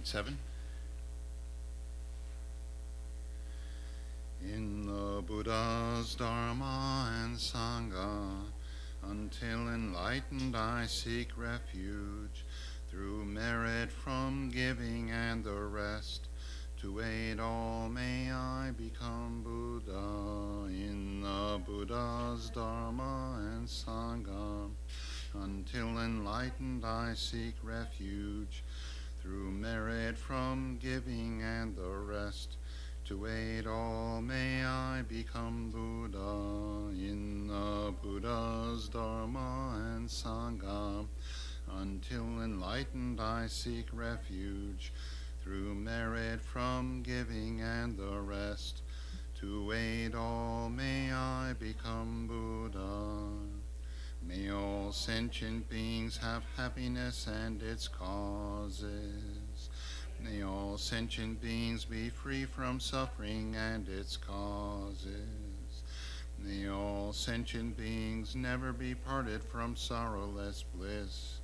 Grade 7. In the Buddha's Dharma and Sangha, until enlightened I seek refuge, through merit from giving and the rest. To aid all may I become Buddha. In the Buddha's Dharma and Sangha, until enlightened I seek refuge, through merit from giving and the rest. To aid all may I become Buddha. In the Buddha's Dharma and Sangha, until enlightened I seek refuge, through merit from giving and the rest. To aid all may I become Buddha. May all sentient beings have happiness and its causes. May all sentient beings be free from suffering and its causes. May all sentient beings never be parted from sorrowless bliss.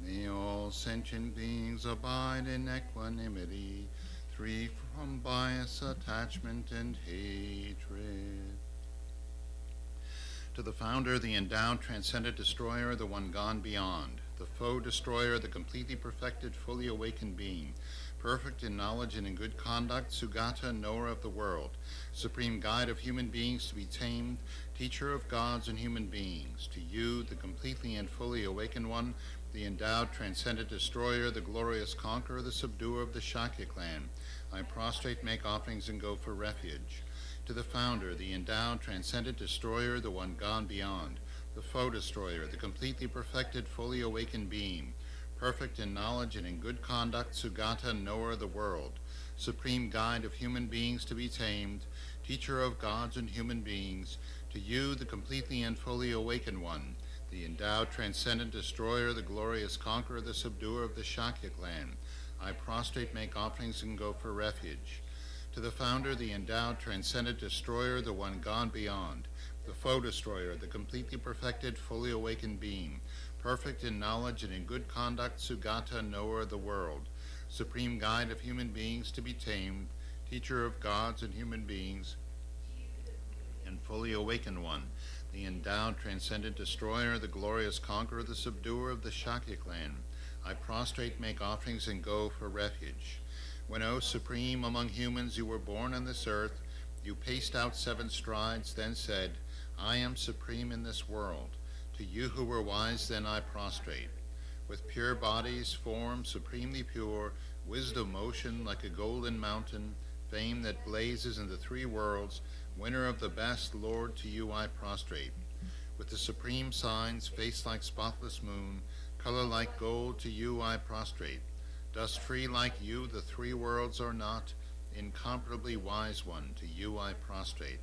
May all sentient beings abide in equanimity, free from bias, attachment, and hatred. To the founder, the endowed, transcendent destroyer, the one gone beyond, the foe destroyer, the completely perfected, fully awakened being, perfect in knowledge and in good conduct, Sugata, knower of the world, supreme guide of human beings to be tamed, teacher of gods and human beings, to you, the completely and fully awakened one, the endowed, transcendent destroyer, the glorious conqueror, the subduer of the Shakya clan, I prostrate, make offerings, and go for refuge. To the founder, the endowed, transcendent destroyer, the one gone beyond, the foe destroyer, the completely perfected, fully awakened being, perfect in knowledge and in good conduct, Sugata, knower of the world, supreme guide of human beings to be tamed, teacher of gods and human beings, to you, the completely and fully awakened one, the endowed, transcendent destroyer, the glorious conqueror, the subduer of the Shakya clan, I prostrate, make offerings, and go for refuge. To the founder, the endowed, transcendent destroyer, the one gone beyond, the foe destroyer, the completely perfected, fully awakened being, perfect in knowledge and in good conduct, Sugata, knower of the world, supreme guide of human beings to be tamed, teacher of gods and human beings, and fully awakened one, the endowed, transcendent destroyer, the glorious conqueror, the subduer of the Shakya clan, I prostrate, make offerings, and go for refuge. When, O supreme among humans, you were born on this earth, you paced out 7 strides, then said, I am supreme in this world. To you who were wise, then I prostrate. With pure bodies, form supremely pure, wisdom motion like a golden mountain, fame that blazes in the 3 worlds, winner of the best, Lord, to you I prostrate. With the supreme signs, face like spotless moon, color like gold, to you I prostrate. Dust free like you, the 3 worlds are not, incomparably wise one, to you I prostrate.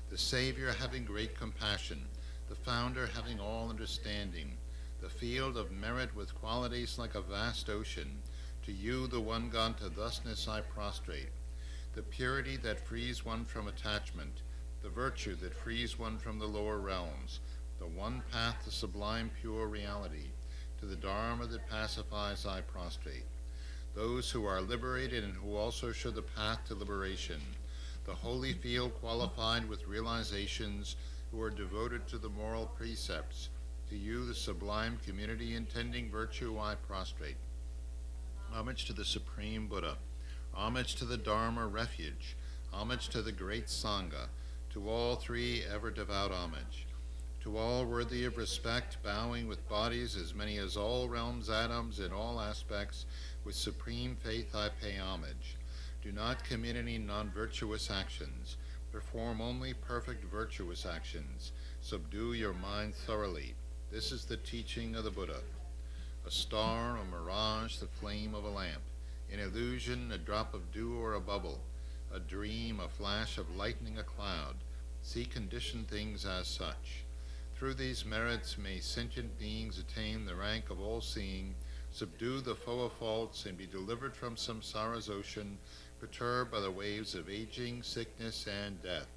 The Savior having great compassion, the founder having all understanding, the field of merit with qualities like a vast ocean, to you, the one gone to thusness, I prostrate. The purity that frees one from attachment, the virtue that frees one from the lower realms, the one path to sublime pure reality, to the Dharma that pacifies, I prostrate. Those who are liberated and who also show the path to liberation, the holy field qualified with realizations, who are devoted to the moral precepts, to you, the sublime community intending virtue, I prostrate. Homage to the Supreme Buddha, homage to the Dharma refuge, homage to the great Sangha, to all 3 ever devout homage. To all worthy of respect, bowing with bodies as many as all realms, atoms, in all aspects, with supreme faith I pay homage. Do not commit any non-virtuous actions. Perform only perfect virtuous actions. Subdue your mind thoroughly. This is the teaching of the Buddha. A star, a mirage, the flame of a lamp. An illusion, a drop of dew or a bubble. A dream, a flash of lightning, a cloud. See conditioned things as such. Through these merits may sentient beings attain the rank of all-seeing, subdue the foe of faults, and be delivered from samsara's ocean, perturbed by the waves of aging, sickness, and death.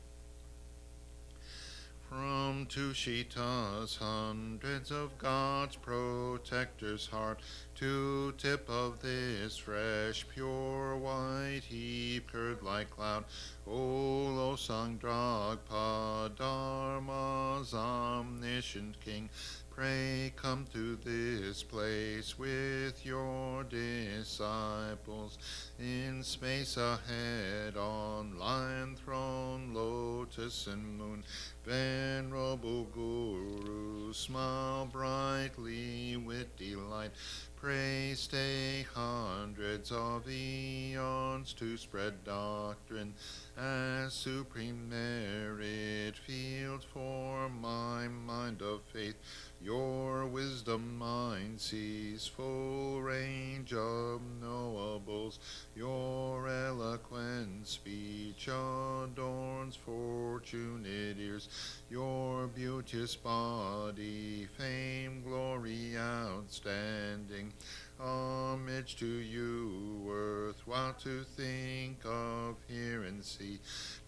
From Tushita's hundreds of God's protector's heart to tip of this fresh, pure, white heap, curd-like cloud, O Losang Dragpa Dharma's omniscient King, pray come to this place with your disciples. In space ahead, on lion throne, lotus and moon, venerable Guru, smile brightly with delight. Pray stay hundreds of eons to spread doctrine as supreme merit, field for my mind of faith. Your wisdom mind sees full range of knowables. Your eloquent speech adorns fortunate ears. Your beauteous body, fame, glory outstanding. Homage to you, worthwhile to think of, hear and see.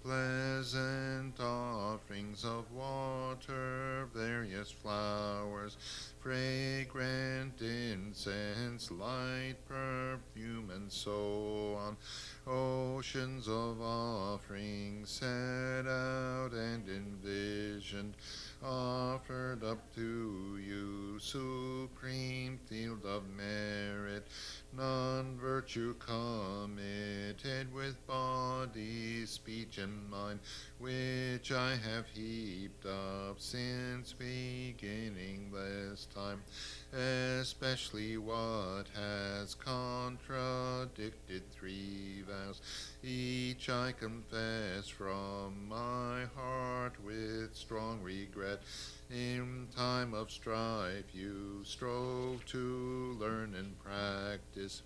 Pleasant offerings of water, various flowers, fragrant incense, light perfume, and so on. Oceans of offerings set out and envisioned, offered up to you, supreme field of merit, non-virtue committed with body, speech, and mind, which I have heaped up since beginningless time, especially what has contradicted three vows. Each I confess from my heart with strong regret. In time of strife you strove to learn and practice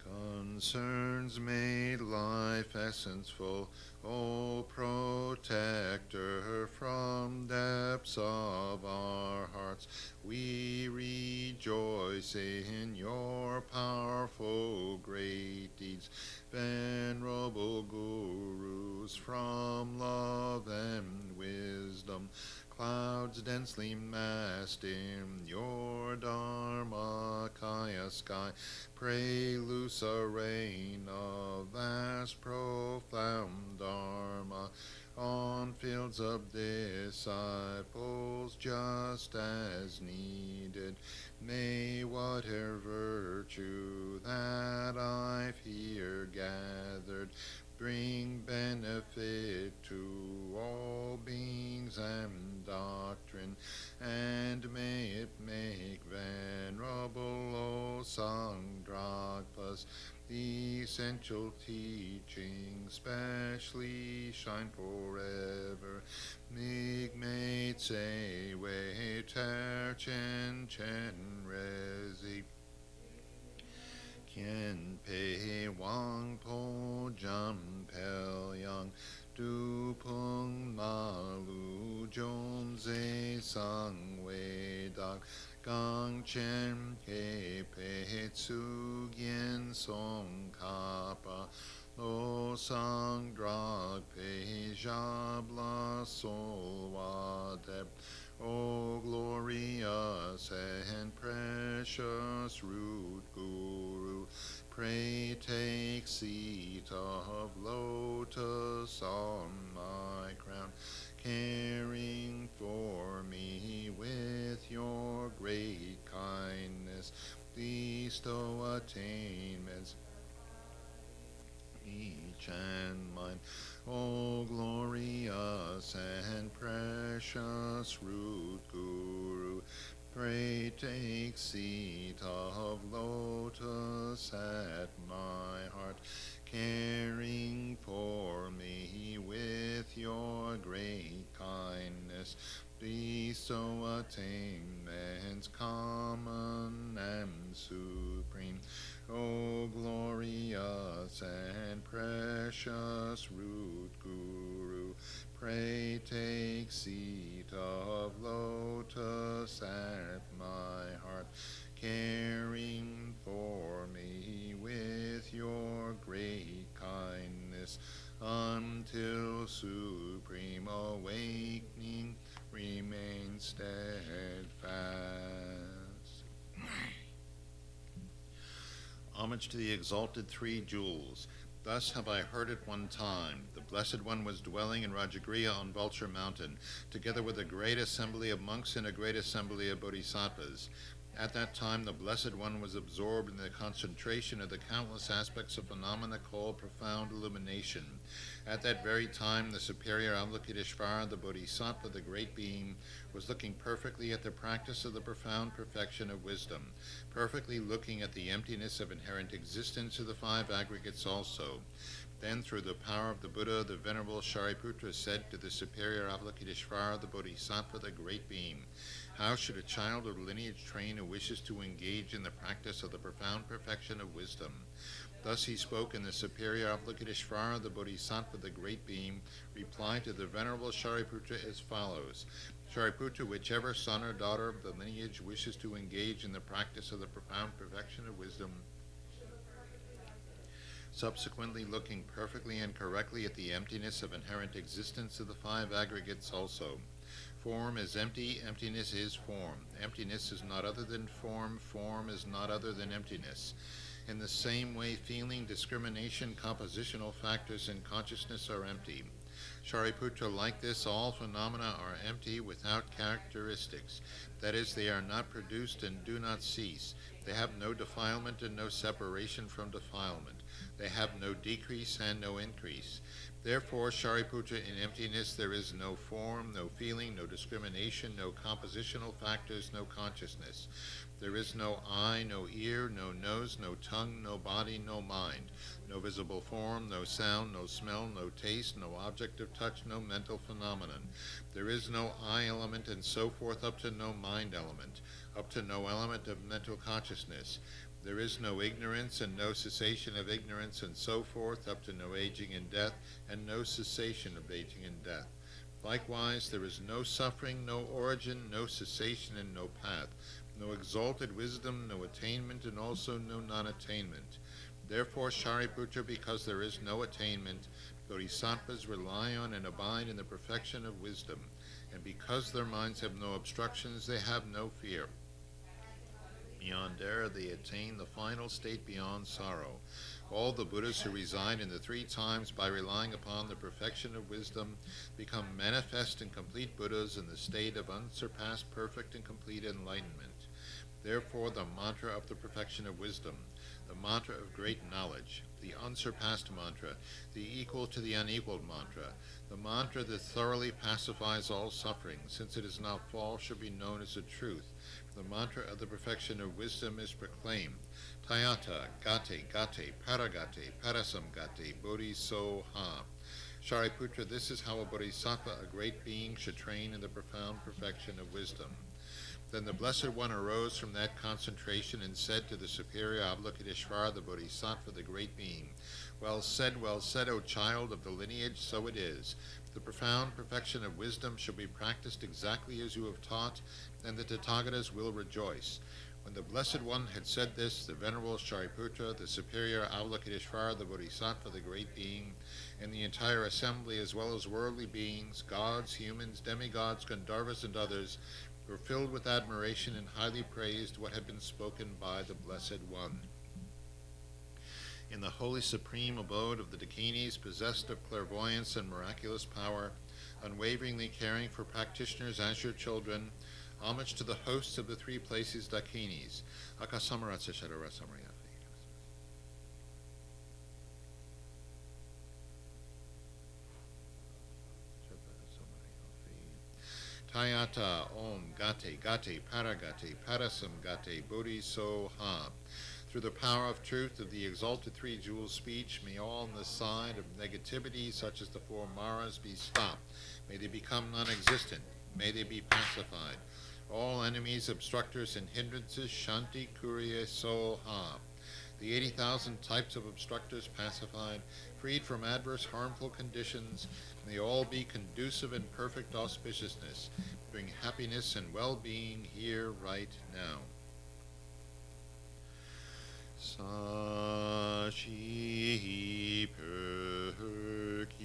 concerns made life essence-full. O protector from depths of our hearts, we rejoice in your powerful great deeds. Venerable Gurus, from love and wisdom, clouds densely massed in your Dharmakaya sky, pray loose a rain of vast profound Dharma on fields of disciples just as needed. May whatever virtue that I've here gathered bring benefit to all beings and doctrine, and may it make Venerable Sangdragpas the essential teaching specially shine forever. Migmate se we ter chen chen rezi. Kien Pei Wang Po Jam Pel Yang Du Pung Ma Lu Jom Ze Sang Wei Dak Gang Chen Ke Pei Tsu Gien Song Kappa Lo Sang Drag Pei Jabla Sol Wa Deb. O glorious and precious root Guru, pray take seat of lotus on my crown, caring for me with your great kindness. Bestow attainments each and mine. O glorious and precious root Guru, pray take seat of lotus at my heart, caring for me with your great kindness. Bestow attainments common and supreme. O glorious and precious root Guru, pray take seat of lotus at my heart, caring for me with your great kindness, until supreme awakening, remain steadfast. Homage to the exalted three jewels. Thus have I heard it one time. The Blessed One was dwelling in Rajagriha on Vulture Mountain, together with a great assembly of monks and a great assembly of bodhisattvas. At that time, the Blessed One was absorbed in the concentration of the countless aspects of phenomena called profound illumination. At that very time, the superior Avalokiteshvara, the Bodhisattva, the Great Being, was looking perfectly at the practice of the profound perfection of wisdom, perfectly looking at the emptiness of inherent existence of the five aggregates also. Then, through the power of the Buddha, the Venerable Shariputra said to the superior Avalokiteshvara, the Bodhisattva, the Great Being, how should a child of lineage train who wishes to engage in the practice of the profound perfection of wisdom? Thus he spoke, and the superior Avalokiteshvara, the Bodhisattva, the Great Being, replied to the Venerable Shariputra as follows. Shariputra, whichever son or daughter of the lineage wishes to engage in the practice of the profound perfection of wisdom, subsequently looking perfectly and correctly at the emptiness of inherent existence of the five aggregates also. Form is empty, emptiness is form. Emptiness is not other than form, form is not other than emptiness. In the same way, feeling, discrimination, compositional factors in consciousness are empty. Shariputra, like this, all phenomena are empty without characteristics. That is, they are not produced and do not cease. They have no defilement and no separation from defilement. They have no decrease and no increase. Therefore, Shariputra, in emptiness there is no form, no feeling, no discrimination, no compositional factors, no consciousness. There is no eye, no ear, no nose, no tongue, no body, no mind, no visible form, no sound, no smell, no taste, no object of touch, no mental phenomenon. There is no I element, and so forth up to no mind element, up to no element of mental consciousness. There is no ignorance and no cessation of ignorance, and so forth up to no aging and death, and no cessation of aging and death. Likewise, there is no suffering, no origin, no cessation, and no path, no exalted wisdom, no attainment, and also no non-attainment. Therefore, Shariputra, because there is no attainment, bodhisattvas rely on and abide in the perfection of wisdom, and because their minds have no obstructions, they have no fear. Beyond error, they attain the final state beyond sorrow. All the Buddhas who reside in the three times by relying upon the perfection of wisdom become manifest and complete Buddhas in the state of unsurpassed, perfect, and complete enlightenment. Therefore, the mantra of the perfection of wisdom, the mantra of great knowledge, the unsurpassed mantra, the equal to the unequaled mantra, the mantra that thoroughly pacifies all suffering, since it is not false, should be known as the truth. The mantra of the perfection of wisdom is proclaimed. Tayata, gate, gate, paragate, parasamgate, bodhisoha. Shariputra, this is how a bodhisattva, a great being, should train in the profound perfection of wisdom. Then the Blessed One arose from that concentration and said to the superior Avalokiteshvara, the Bodhisattva, the Great Being, well said, O child of the lineage, so it is. The profound perfection of wisdom shall be practiced exactly as you have taught, and the Tathagatas will rejoice. When the Blessed One had said this, the Venerable Shariputra, the superior Avalokiteshvara, the Bodhisattva, the Great Being, and the entire assembly, as well as worldly beings, gods, humans, demigods, Gandharvas, and others, were filled with admiration and highly praised what had been spoken by the Blessed One. In the holy supreme abode of the Dakinis, possessed of clairvoyance and miraculous power, unwaveringly caring for practitioners as your children, homage to the hosts of the three places Dakinis. Akasamaratsa Shadarasamriyafi. Tayata Om Gate Gate Paragate Parasam Gate Bodhisoha. Through the power of truth of the exalted three jewels speech, may all on the side of negativity, such as the four maras, be stopped. May they become non-existent. May they be pacified. All enemies, obstructors, and hindrances, Shanti Kuriya Soha. The 80,000 types of obstructors pacified, freed from adverse harmful conditions, may all be conducive and perfect auspiciousness, bring happiness and well-being here right now. Sashi Perki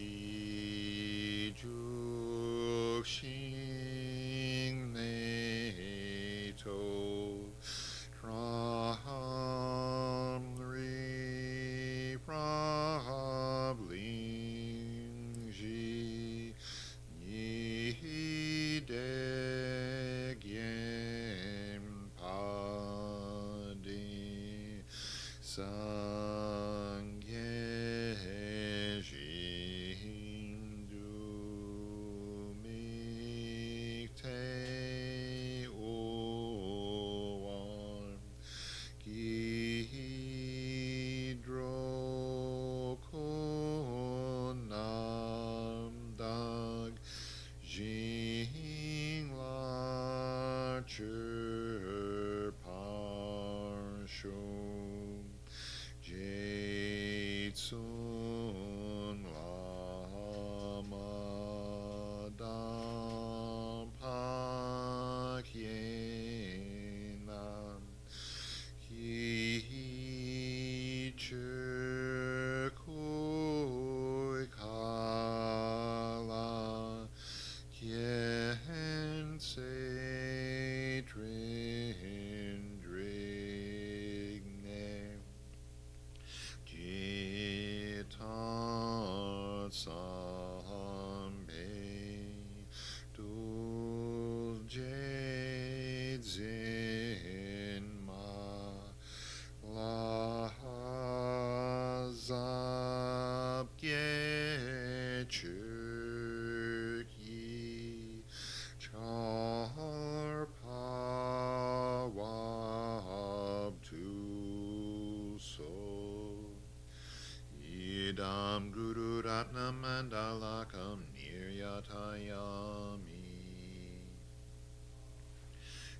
Idam Guru Ratnam Mandalakam Niryatayami.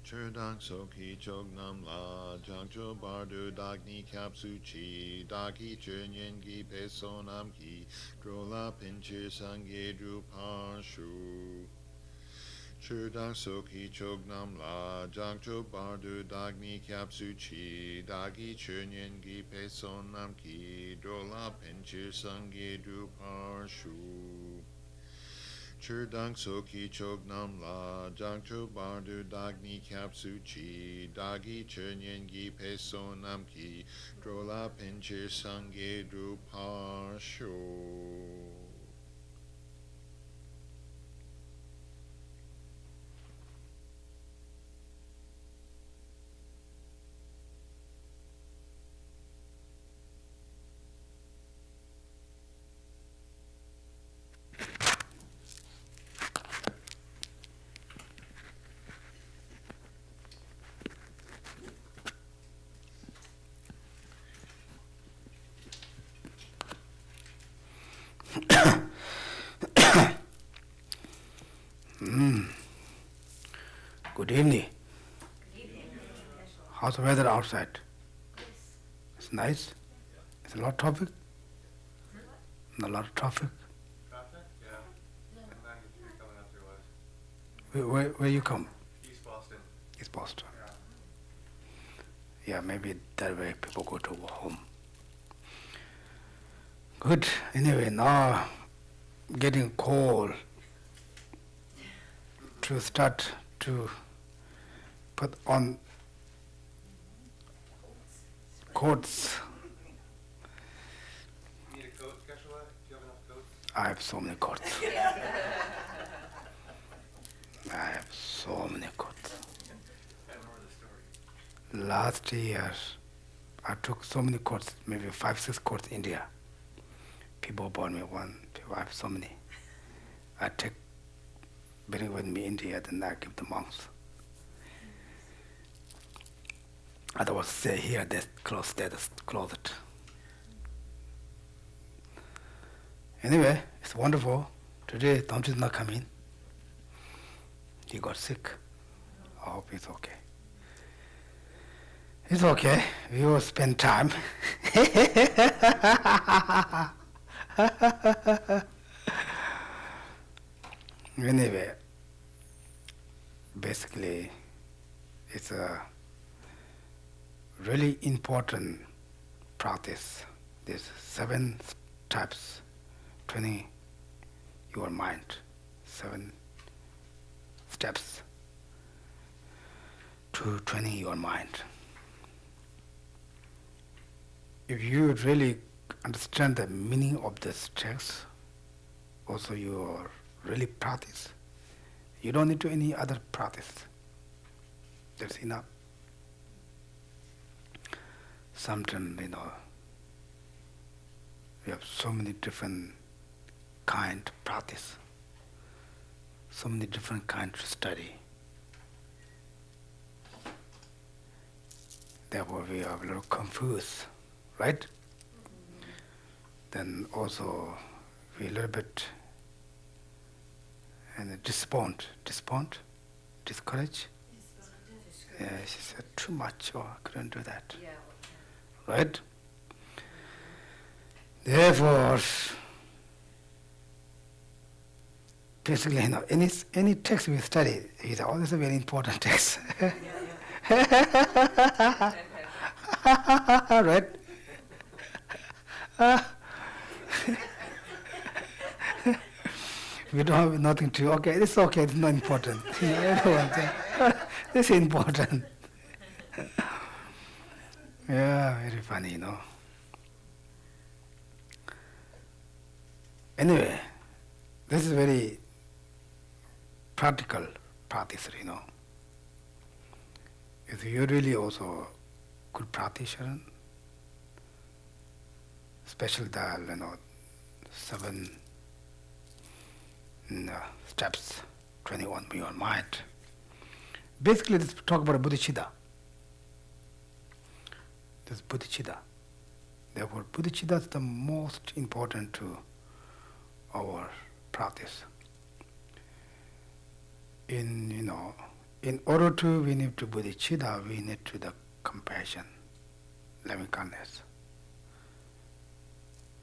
Cherdang Soki Chognam La Jangcho Bardu Dagni Kapsuchi Dagi Chernyen Gi Pesonam Ki Drola Pinchir Sangye Drupanshu. Cherdang Soki Chognam La Jangcho Bardu Dagni Kapsuchi Dagi Chernyen Gi Pesonam Ki Drola Pinchir Sangye Drupanshu. Cherdang Soki Chognam La Jangcho Bardu Dagni Kapsuchi Dagi Chernyen Gi Pesonam Ki Drola Pinchir Sangye Drupansho. Good evening. How's the weather outside? It's nice. It's a lot of traffic. A lot of traffic. Traffic? Yeah. I'm 93 coming up through us. Where you come? East Boston. East Boston. Yeah. Yeah, maybe that way people go to home. Good. Anyway, now getting cold to start to put on coats. You need a coat, Geshe? Do you have enough coats? I have so many coats. I have so many coats. I remember the story. Last year, I took so many courses, maybe 5-6 courses in India. People bought me one, two, I have so many. I bring with me India, then I give the monks. Otherwise, stay here, they close the closet. Anyway, it's wonderful. Today, Tom is not coming. He got sick. I hope he's okay. It's okay. We will spend time. Anyway, basically, it's a really important practice. There's 7 types training your mind. 7 steps to training your mind. If you really understand the meaning of this text, also you really practice. You don't need to any other practice. That's enough. Sometimes, we have so many different kind of practice, so many different kinds of study. Therefore, we are a little confused, right? Then also, we a little bit discouraged. Yeah, she said too much, or I couldn't do that. Yeah. Right? Therefore, basically, any text we study is always a very important text. Right? We don't have nothing to, okay, it's okay, it's not important. This is important. Yeah, very funny, Anyway, this is very practical practice, If you're really also good practitioner, especially the 7 steps, 21 your mind. Basically, let's talk about bodhicitta. This bodhicitta. Therefore, bodhicitta is the most important to our practice. In order to we need to bodhicitta, we need to the compassion, loving kindness.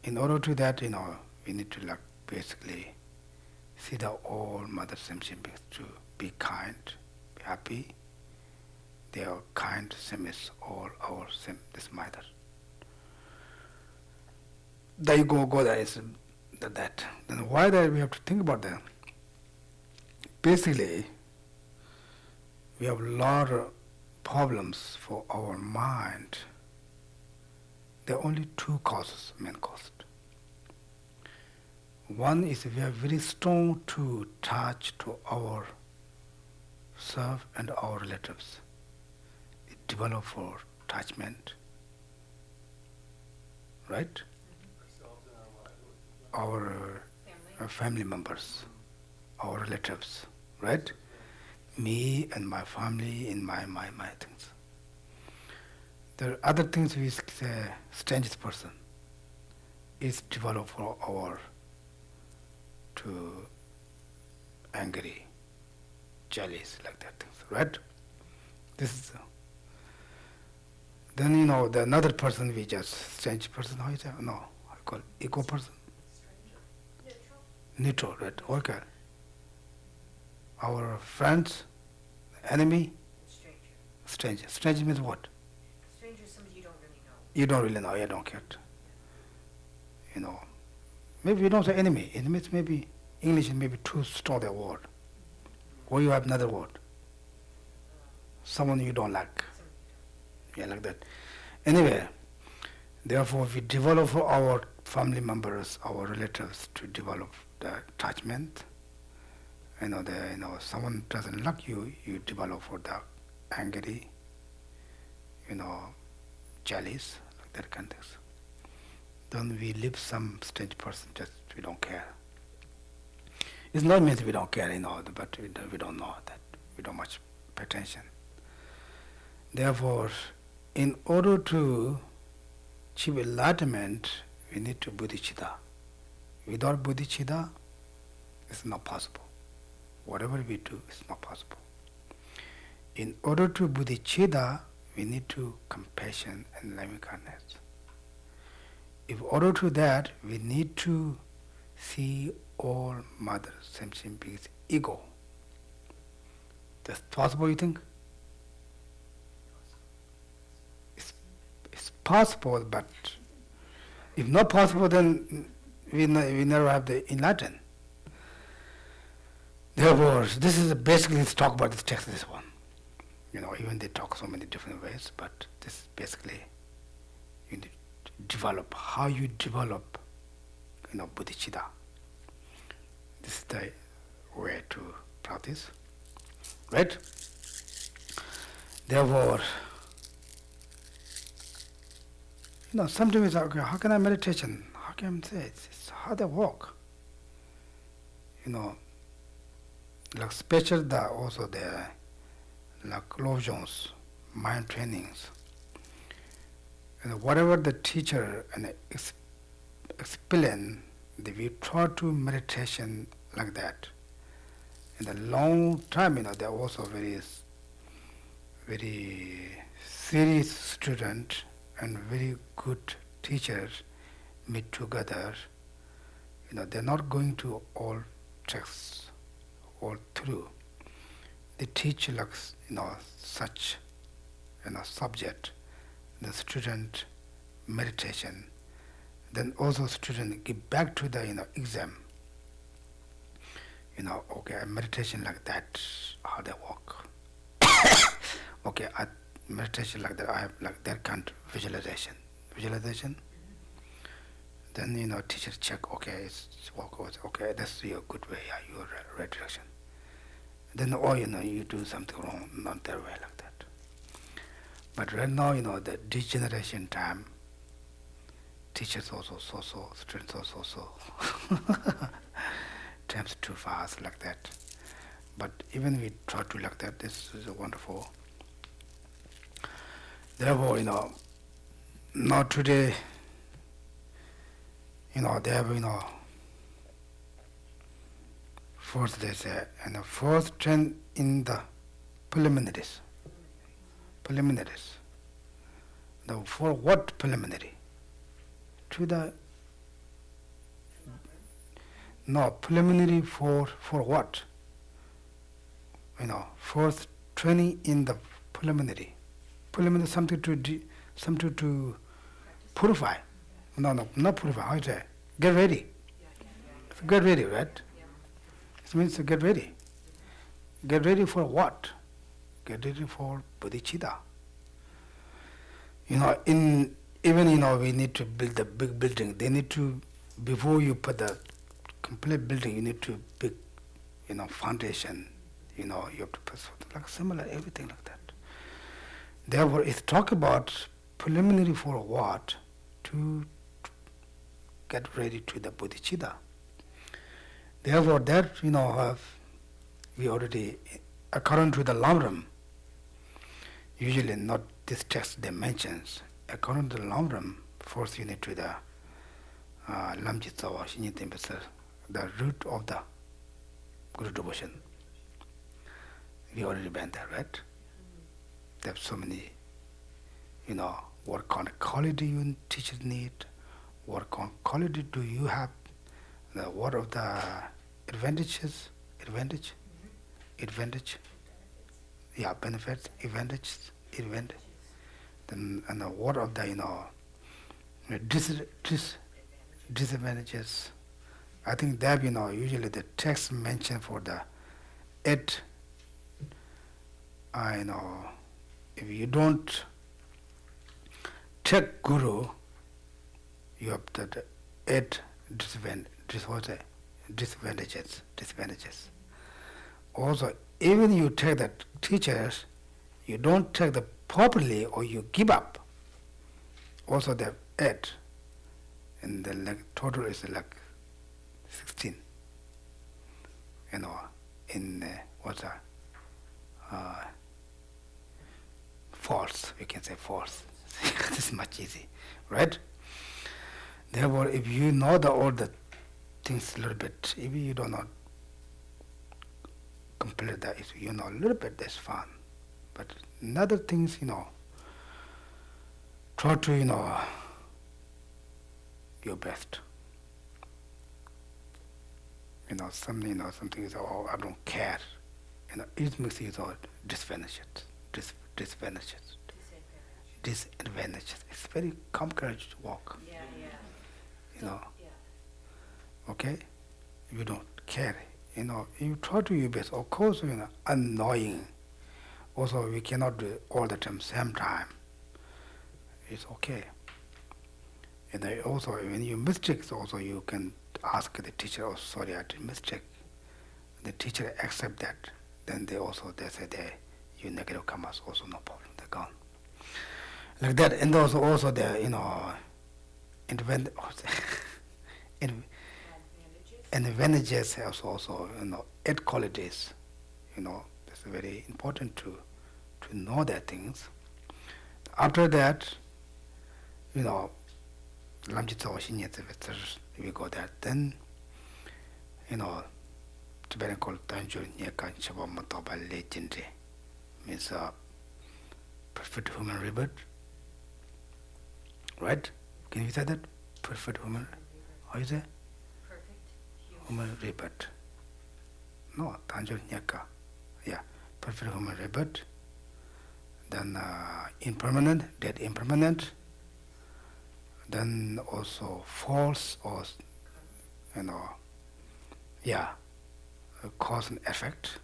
In order to that, we need to basically see the all mother sentient beings to be kind, be happy. They are kind, same as all our same this mother. The ego there is that. Then why that we have to think about that? Basically, we have a lot of problems for our mind. There are only two causes, main causes. One is we are very strong to touch to our self and our relatives. It develop for attachment, right? Our family members, our relatives, right? Me and my family and my things. There are other things we say, strangest person is developed for our to angry, jealous, like that things, right? This is then the another person we just strange person, how you say? No, I call ego person. Neutral, right? Okay. Our friends, enemy, stranger. Stranger means what? Stranger is somebody you don't really know. You don't really know, you don't care. Maybe you don't say enemy. Enemy is maybe, English is maybe too strong a word. Or you have another word. Someone you don't like. Yeah, like that. Anyway, therefore we develop for our family members, our relatives to develop the attachment. Someone doesn't like you, you develop for the angry, jealous, like that kind of things. Then we leave some strange person, just we don't care. It's not means we don't care, but we don't know that. We don't much pay attention. Therefore, in order to achieve enlightenment, we need to bodhicitta. Without bodhicitta, it's not possible. Whatever we do, it's not possible. In order to bodhicitta, we need to compassion and loving kindness. In order to that, we need to see all mother sentient beings ego. That's possible, you think? It's possible, but if not possible, then we never have the enlightenment. Therefore, this is basically, let's talk about this text, this one. Even they talk so many different ways, but this basically, you need to develop, how you develop, bodhicitta. This is the way to practice, right? Therefore, sometimes it's okay, how can I meditation? How can I say it's how they walk? Like special also there, like Lojong's mind trainings. Whatever the teacher explain, we try to meditation like that. In the long time, they're also very, very serious student and very good teachers meet together. They're not going to all texts all through. They teach like such subject, the student meditation. Then also student give back to the exam. Okay, meditation like that, how they walk. Okay, meditation like that, I have like that kind of visualization. Then teacher check, okay, it's walk, okay, that's your good way, yeah, your right direction. Then you do something wrong, not that way like that. But right now, the degeneration time, teachers also so, students also so. Time's too fast like that. But even we try to like that, this is wonderful. Therefore, now today, they have, first they say, and the first trend in the preliminaries. Preliminaries. For what preliminary? To the, no, preliminary for what? First training in the preliminary. Preliminary something to purify. No, not purify. How is that? Get ready. Get ready, right? It means to get ready. Get ready for what? Get ready for bodhicitta. Even we need to build a big building. They need to, before you put the complete building, you need to big, foundation. You have to put something like similar, everything like that. Therefore, it's talk about preliminary for what? To get ready to the bodhicitta. Therefore, that we already, according to the Lamram, usually not this text dimensions. According to the Lamram, first you need to the Lamjitsawa Shinyitim, the root of the Guru devotion. We already went there, right? There's so many, what kind of quality you teachers need, what kind of quality do you have, what are the advantages, yeah, benefits, advantage, then and what are the disadvantages. I think that usually the text mentioned for the it. If you don't take Guru, you have the 8 disadvantages. Also, even you take the teachers, you don't take the properly or you give up. Also, the 8, and the total is 16. In false, we can say false. This is much easy, right? Therefore, if you know all the things a little bit, if you do not complete that, if you know a little bit, that's fine. But another things, try to, your best. Something is, oh, I don't care. It makes you disadvantages. It's very complicated work. Okay? You don't care. You try to your best. Of course, annoying. Also, we cannot do it all the time, same time. It's okay. And also, when you mistakes, also you can ask the teacher, oh, sorry, I did mistake. The teacher accept that. Then they say you negative karmas, also no problem, they're gone. Like that, and also the, advantages has also, 8 qualities. It's very important to know that things. After that, Lamjitsawa Shinyatsa, we go there. Then, Tibetan called Tanjur Nyeka Chaba Matoba legendary. Means perfect human rebirth. Right? Can you say that? Perfect human. How is it? Perfect Human rebirth. No, Tanjur Nyeka. Yeah, perfect human rebirth. Then impermanent, dead impermanent. Then also false or cause and effect.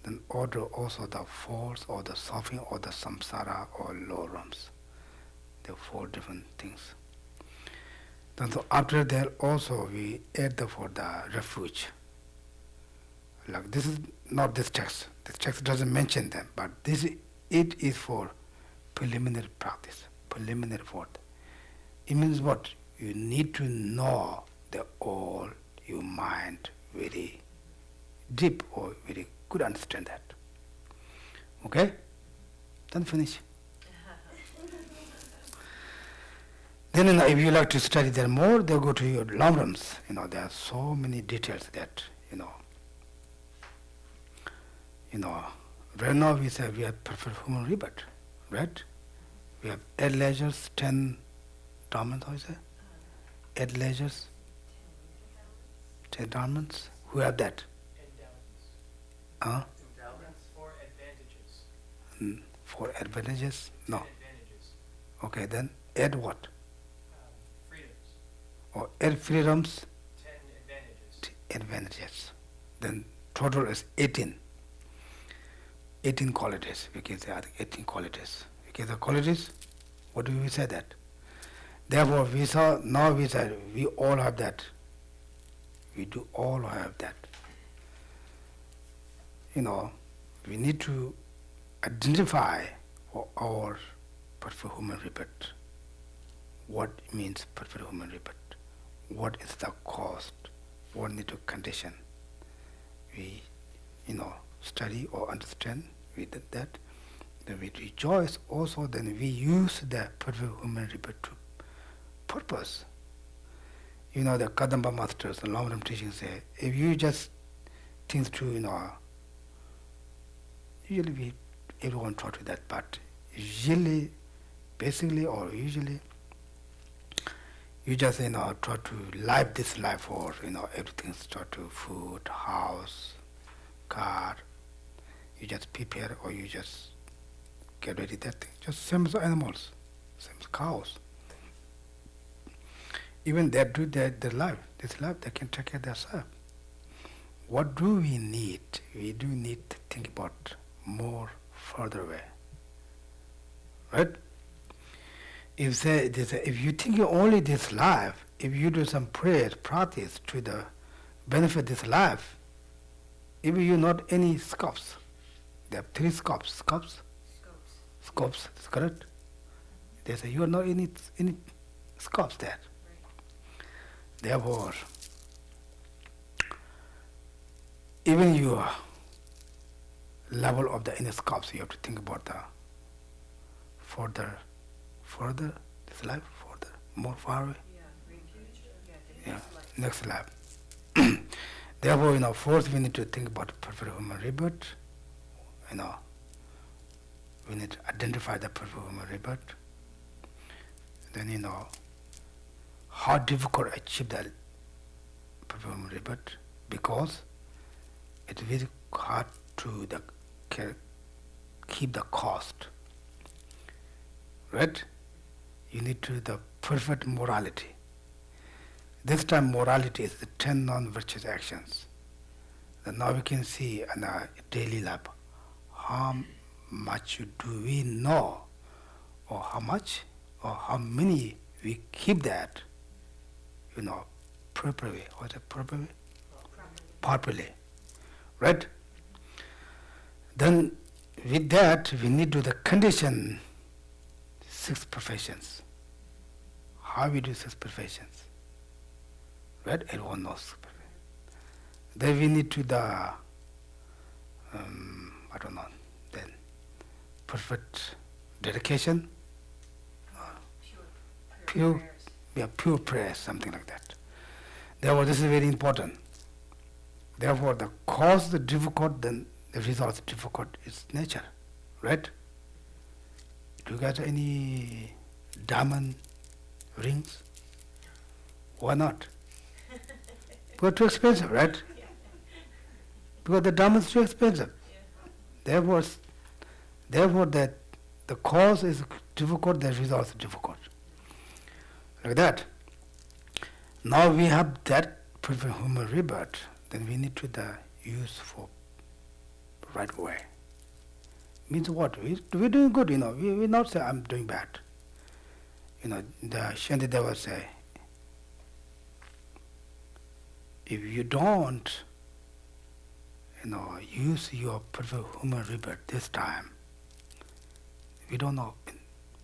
Then order also the false or the suffering or the samsara or low realms. There are 4 different things. Then so after that also we add for the refuge. Like this is not this text. This text doesn't mention them, but it is for preliminary practice. Preliminary for. It means what? You need to know all your mind very deep or very good understand that. Okay? Then finish. Then if you like to study there more, they go to your Lamrams. There are so many details that, right now we say we have perfect human rebirth, right? We have 8 leisures, 10 dormants, how is it? 8 leisures, 10 dormants. Who have that? Endowments. Huh? Endowments for advantages. 4 advantages? No. Advantages. Okay, then 8 what? Freedoms. Or 8 freedoms, 10 advantages. advantages. Then total is 18. 18 qualities. We can say, I think 18 qualities. Okay, the qualities, what do we say that? Therefore, we saw, now we said, we all have that. We do all have that. We need to identify for our perfect human rebirth. What means perfect human rebirth? What is the cost? What need to condition? We, study or understand. We did that. Then we rejoice also. Then we use the perfect human rebirth to purpose. The Kadampa masters, the long-term teachings say, if you just think to, usually everyone taught with that, but usually, basically or usually, you just, try to live this life or, everything start to food, house, car, you just prepare or you just get ready that thing. Just same as animals, same as cows. Even they do their life, this life, they can take care of themselves. What do we need? We do need to think about more further away. Right? If you think only this life, if you do some prayer, practice to the benefit this life, if you not any scopes, there are 3 scopes. Scopes, that's correct. They say you are not any scopes there. Therefore, even your level of the inner scopes, you have to think about the further, this life, further, more far away. Yeah, the Next life. Therefore, first we need to think about perfect human rebirth. We need to identify the perfect human rebirth. Then, how difficult to achieve that perfect human rebirth, because it's very hard to keep the cost. Right? You need to the perfect morality. This time morality is the 10 non-virtuous actions. Then now we can see in our daily life how much do we know, or how much or how many we keep that, properly. What's it, properly? Properly. Right? Then with that we need to the condition 6 perfections. How we do 6 perfections? Right? Everyone knows. Then we need to the then perfect dedication, pure prayer, something like that. Therefore, this is very important. Therefore, the cause the difficult, then the result difficult is nature, right? Do you got any diamond rings? Why not? Because too expensive, right? Because the diamond's too expensive. Therefore, that the cause is difficult, the result is difficult. Like that. Now we have that perfect human rebirth, then we need to use for right way. Means what? We're doing good, we not say I'm doing bad. The Shantideva say, if you don't, use your perfect human rebirth this time, we don't know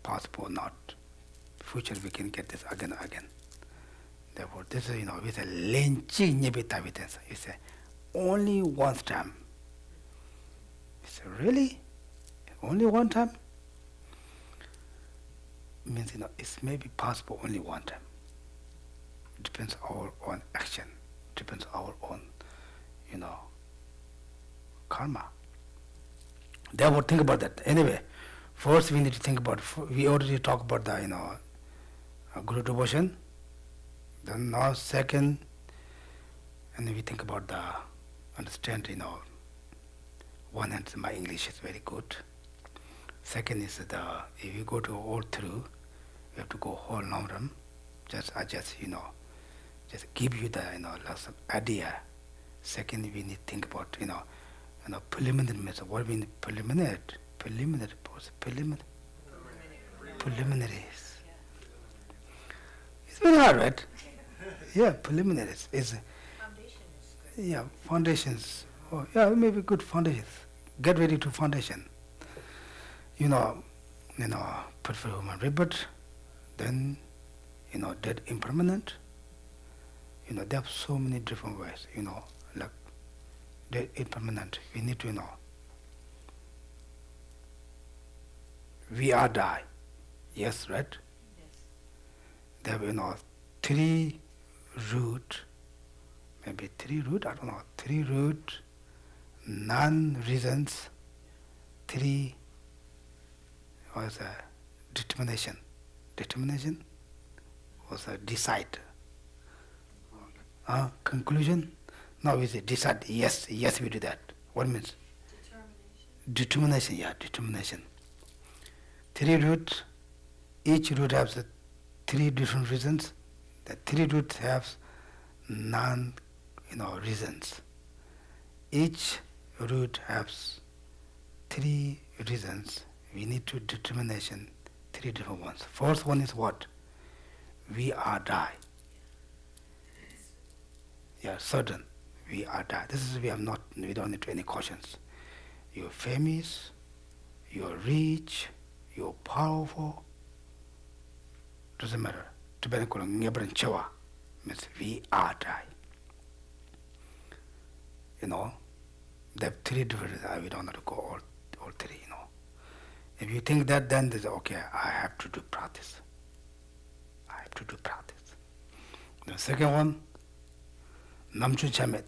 possible or not. Future we can get this again and again. Therefore, this is, we say, lenchi nyebita evidence. We say, only one time. We say, really? Only one time? means, it may be possible only one time. It depends our own action, depends our own, karma. Therefore, think about that. Anyway, first we need to think about, we already talked about the, Guru devotion. Then now second, and we think about understand, one hand my English is very good. Second is if you go to all through, you have to go whole Namram. I just give you the, lots of idea. Second, we need to think about, preliminary method. What we need preliminaries. It's very hard, right? Yeah, preliminaries is. Foundation is good. Yeah, foundations. Oh, yeah, maybe good foundations. Get ready to foundation. Put human rebirth, then, dead impermanent. There are so many different ways, like dead impermanent. We need to, we are die. Yes, right? Yes. There are, three root, maybe three root, I don't know, three root, non-reasons, three, was a determination. Determination was a decide. Conclusion, now we say decide, yes, we do that. What means? Determination, yeah, determination. Three roots, each root has three different reasons. The three roots have reasons. Each root has three reasons. We need to determination, three different ones. First one is what? We are die. Yeah, certain. We are die. This is we don't need any cautions. You're famous, you're rich, you're powerful. Doesn't matter. Tibetan calling Ngebran Chewa means we are die. There are three different, we don't have to go all three, If you think that, then there's okay, I have to do practice. The second one, Namchu Chamet.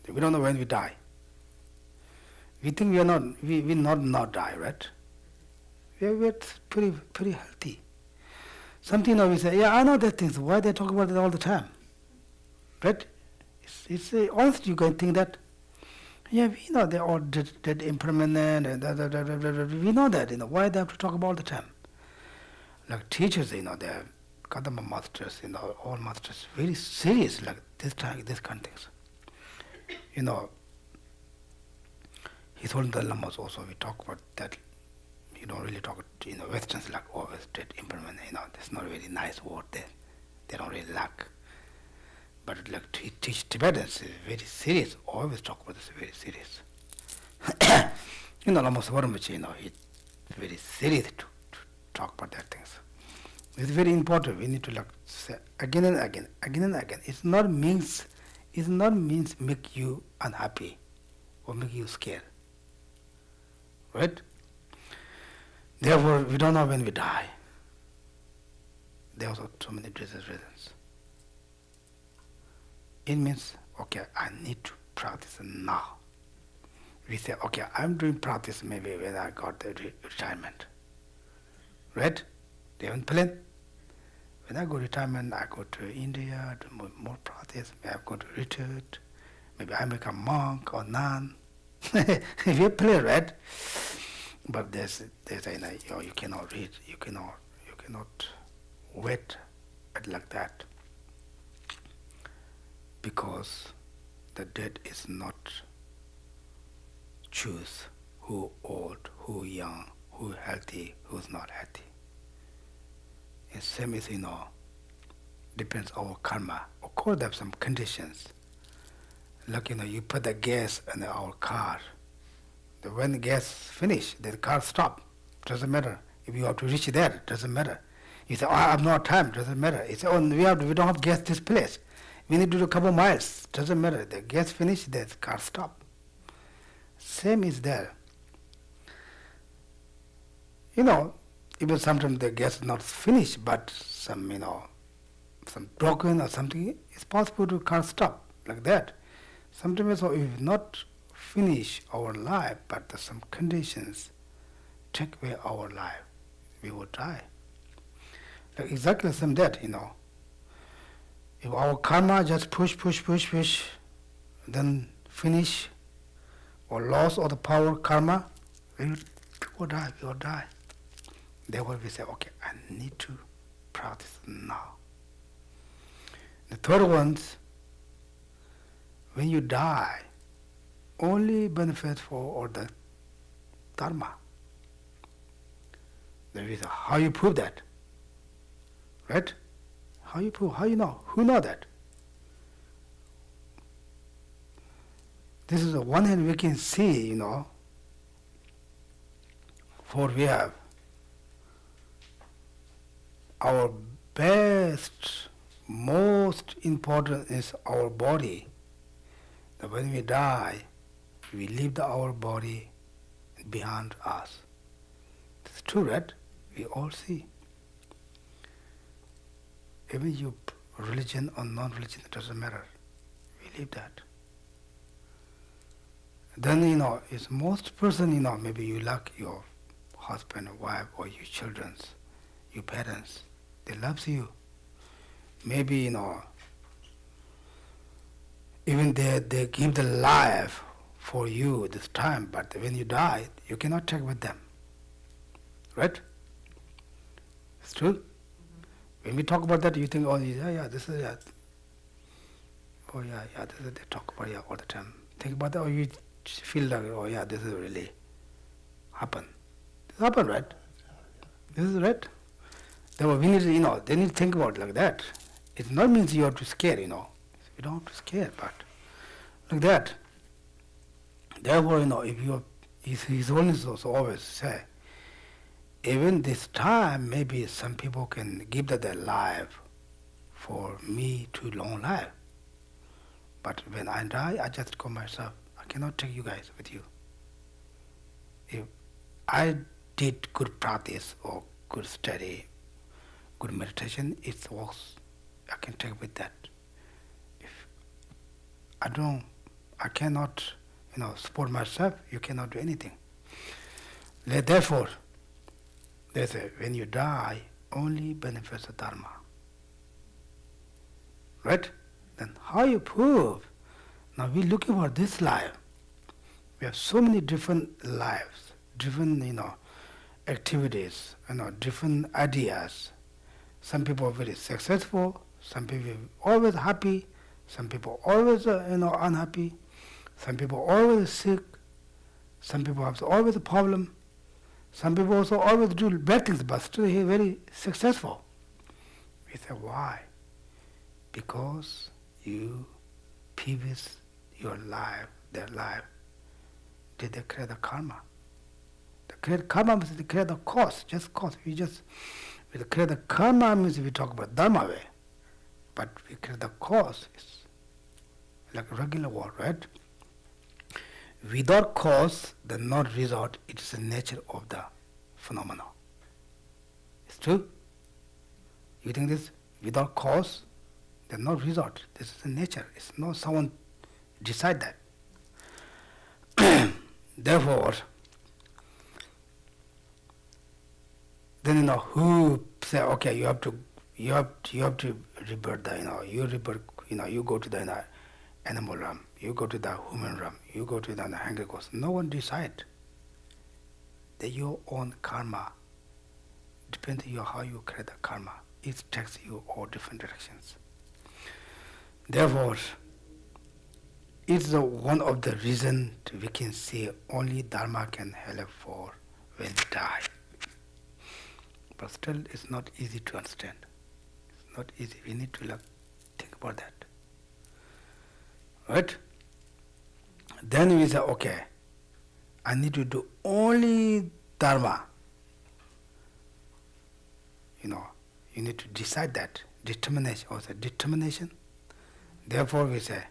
We don't know when we die. We think we are not, we not die, right? We're pretty healthy. Something we say, yeah, I know that things. Why they talk about it all the time? Right? It's honest, you can think that. Yeah, we know they're all dead impermanent, and we know that, why they have to talk about all the time? Like teachers, they're Kadampa masters, all masters, very serious, like this kind of things. He told the lamas also, we talk about that, you don't really talk, Westerns like always dead impermanent, that's not a very nice word there. They don't really like. But like to teach Tibetans, very serious, always talk about this, very serious. Lama Savaramachi, he's very serious to talk about that things. It's very important. We need to say again and again. It's not means make you unhappy or make you scared. Right? Therefore, we don't know when we die. There are also so many reasons. It means, okay, I need to practice now. We say, okay, I'm doing practice maybe when I got the retirement. Right? Do you have a plan? When I go retirement, I go to India, do more practice, maybe I go to retreat, maybe I become monk or nun. We play, right? But there's you cannot read, you cannot wait like that. Because the dead is not choose who old, who young, who healthy, who's not healthy. It's same as depends on our karma. Of course, there are some conditions. Like you put the gas in our car. When the gas finish, the car stop. Doesn't matter. If you have to reach there, doesn't matter. You say, I have no time. Doesn't matter. You say, we don't have gas this place. We need to do a couple miles. Doesn't matter. The gas finish, the car stop. Same is there. even sometimes the gas is not finished, but some, some broken or something, it's possible to can't stop like that. Sometimes we will not finish our life, but some conditions take away our life, we will die. Like exactly the same that, If our karma just push, then finish or loss of the power karma, we will die. Therefore we say, okay, I need to practice now. The third one, when you die, only benefit for all the dharma. There is how you prove that, right? How you prove? How you know? Who know that? This is the one hand we can see, for we have our best, most important is our body. That when we die, we leave our body behind us. It's true, right? We all see. Even you religion or non-religion, it doesn't matter. We leave that. Then, it's most person, maybe you like your husband or wife or your children, your parents, they love you. Maybe, even they give the life for you this time, but when you die, you cannot take with them. Right? It's true? Mm-hmm. When we talk about that, you think, oh, yeah, this is it. Oh, yeah, this is, they talk about all the time. Think about that, or you feel like, oh, yeah, this is really happen. This happened, right? This is right. Therefore, we need to, they need to think about it like that. It not means you have to scare, You don't have to scare, but like that. Therefore, if His Holiness also always say, even this time, maybe some people can give their life for me to long life. But when I die, I just go myself. I cannot take you guys with you. If I did good practice or good study, good meditation, it works. I can take with that. If I cannot, support myself, you cannot do anything. Therefore, they say, when you die, only benefits the Dharma. Right? Then how you prove? Now we're looking for this life. We have so many different lives, different, activities, different ideas. Some people are very successful, some people are always happy, some people are always, unhappy, some people are always sick, some people have always a problem. Some people also always do bad things, but still he is very successful. We say, why? Because you, previous your life, their life, did they create the karma? The create karma means they create the cause, just cause. We create the karma means we talk about dharma way, but we create the cause. It's like a regular word, right? Without cause, the not result, it is the nature of the phenomena. It's true? You think this? Without cause, the not result. This is the nature. It's not someone decide that. Therefore, then who say, okay, you have to rebirth the, you go to the animal realm, you go to the human realm, you go to the hungry ghost. No one decide. That your own karma depends on how you create the karma. It takes you all different directions. Therefore, it's one of the reasons we can say only Dharma can help for when we die. But still, it's not easy to understand. It's not easy. We need to think about that. Right? Then we say, okay, I need to do only Dharma. You need to decide that. Determination, also determination. Therefore we say,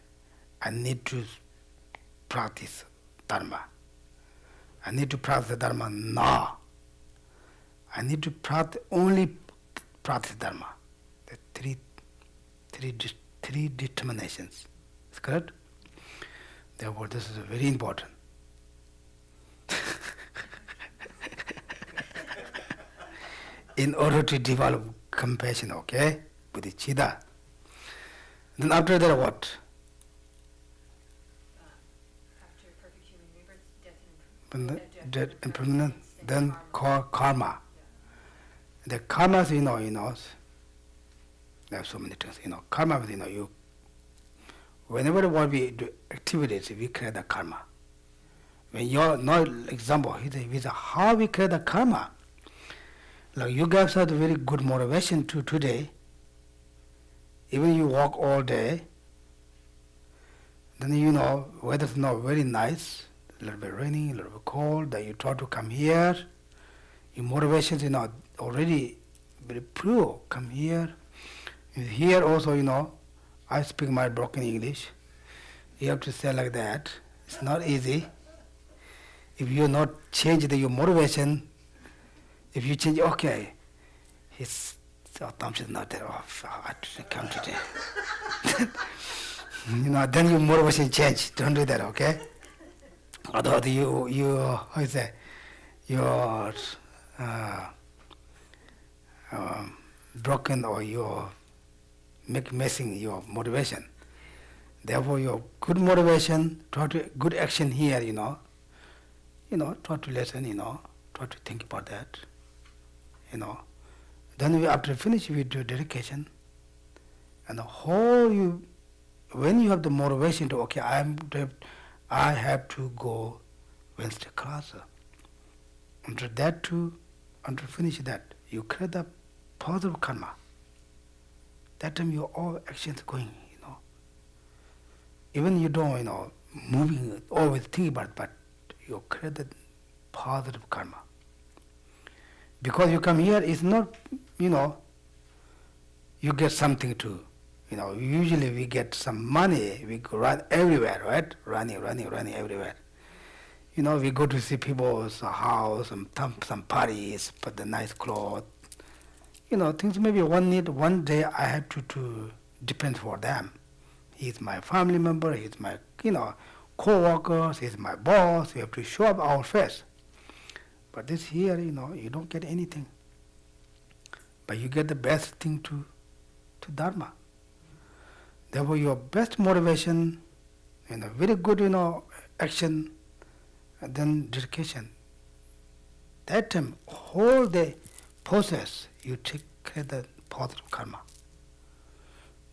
I need to practice Dharma. I need to practice Dharma now. I need to only practice Dharma. The three determinations. Is correct? Therefore, this is very important. In order to develop compassion, okay? Bodhicitta. Then after that, what? After perfect human rebirth, death When the and death impermanent, then karma. The karma, there are so many things, karma, you, whenever we do activities, we create the karma. When you're not, example, how we create the karma. Like you guys have a very good motivation to today, even you walk all day, then weather's not very nice, a little bit raining, a little bit cold, then you try to come here, your motivation is already very pure, come here. Here also, I speak my broken English. You have to say like that. It's not easy. If you not change your motivation, if you change, okay, his thumbs is not there. Oh, I didn't come today. Then your motivation change. Don't do that, okay? Otherwise, how is that? You're broken or you're messing your motivation. Therefore, your good motivation, try to good action here, try to listen, try to think about that, Then after finish, we do dedication, and the whole when you have the motivation to I have to go Wednesday class. Until finish that, you create the positive karma. That time your all actions going, Even you don't, moving, always think about it, but you create the positive karma. Because you come here, it's not, you get something to, usually we get some money, we go run everywhere, right? Running everywhere. We go to see people's house, some parties, put the nice clothes. Things maybe one day I have to depend for them. He's my family member, he's my, co-workers, he's my boss, we have to show up our face. But this here, you don't get anything. But you get the best thing to Dharma. Therefore, your best motivation, very good, action, and then dedication. That time, whole the process, you take the positive karma.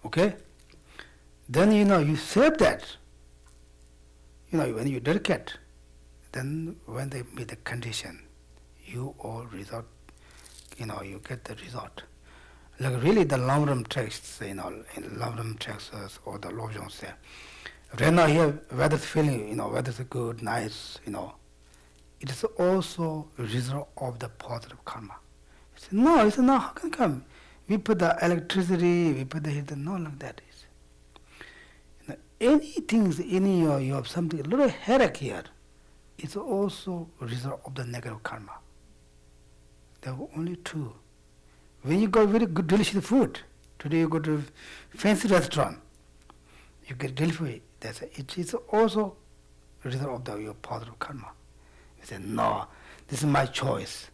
Okay? Then, you save that. When you dedicate, then when they meet the condition, you all result, you get the result. Like really the long-term texts, in long-term texts or the Lojong say, right now here, weather's feeling, weather's good, nice, it is also a result of the positive karma. You say, no, it's not, how can it come? We put the electricity, we put the heat, not like that. Anything, you have something, a little headache here, it's also a result of the negative karma. There are only two. When you got very good, delicious food, today you go to a fancy restaurant, you get delicious. It is also a result of your positive karma. You say, no, this is my choice.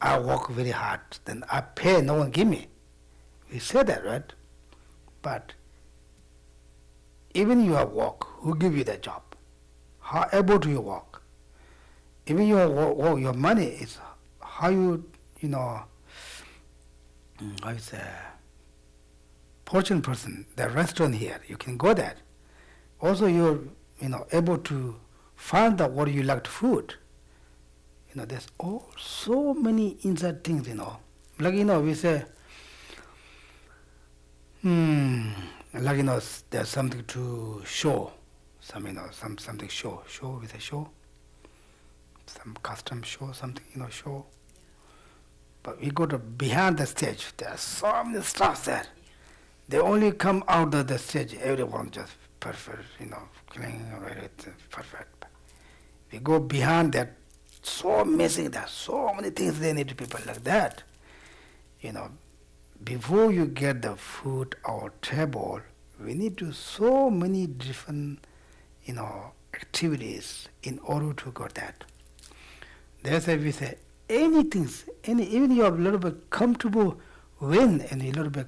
I work very hard, then I pay, no one give me. We say that, right? But even you have work, who give you that job? How able do you work? Even your money is how you, how you say, fortune person, the restaurant here, you can go there. Also you're, able to find out what you like to food. There's all so many inside things, Like, we say, like, there's something to show. Something show. Show with a show. Some custom show, something, show. But we go to behind the stage. There's so many stuff there. They only come out of the stage. Everyone just perfect, clean, perfect. We go behind that so amazing. There are so many things they need to people like that. Before you get the food or table, we need to so many different, activities in order to get that. That's why we say anything, even you have a little bit comfortable wind and a little bit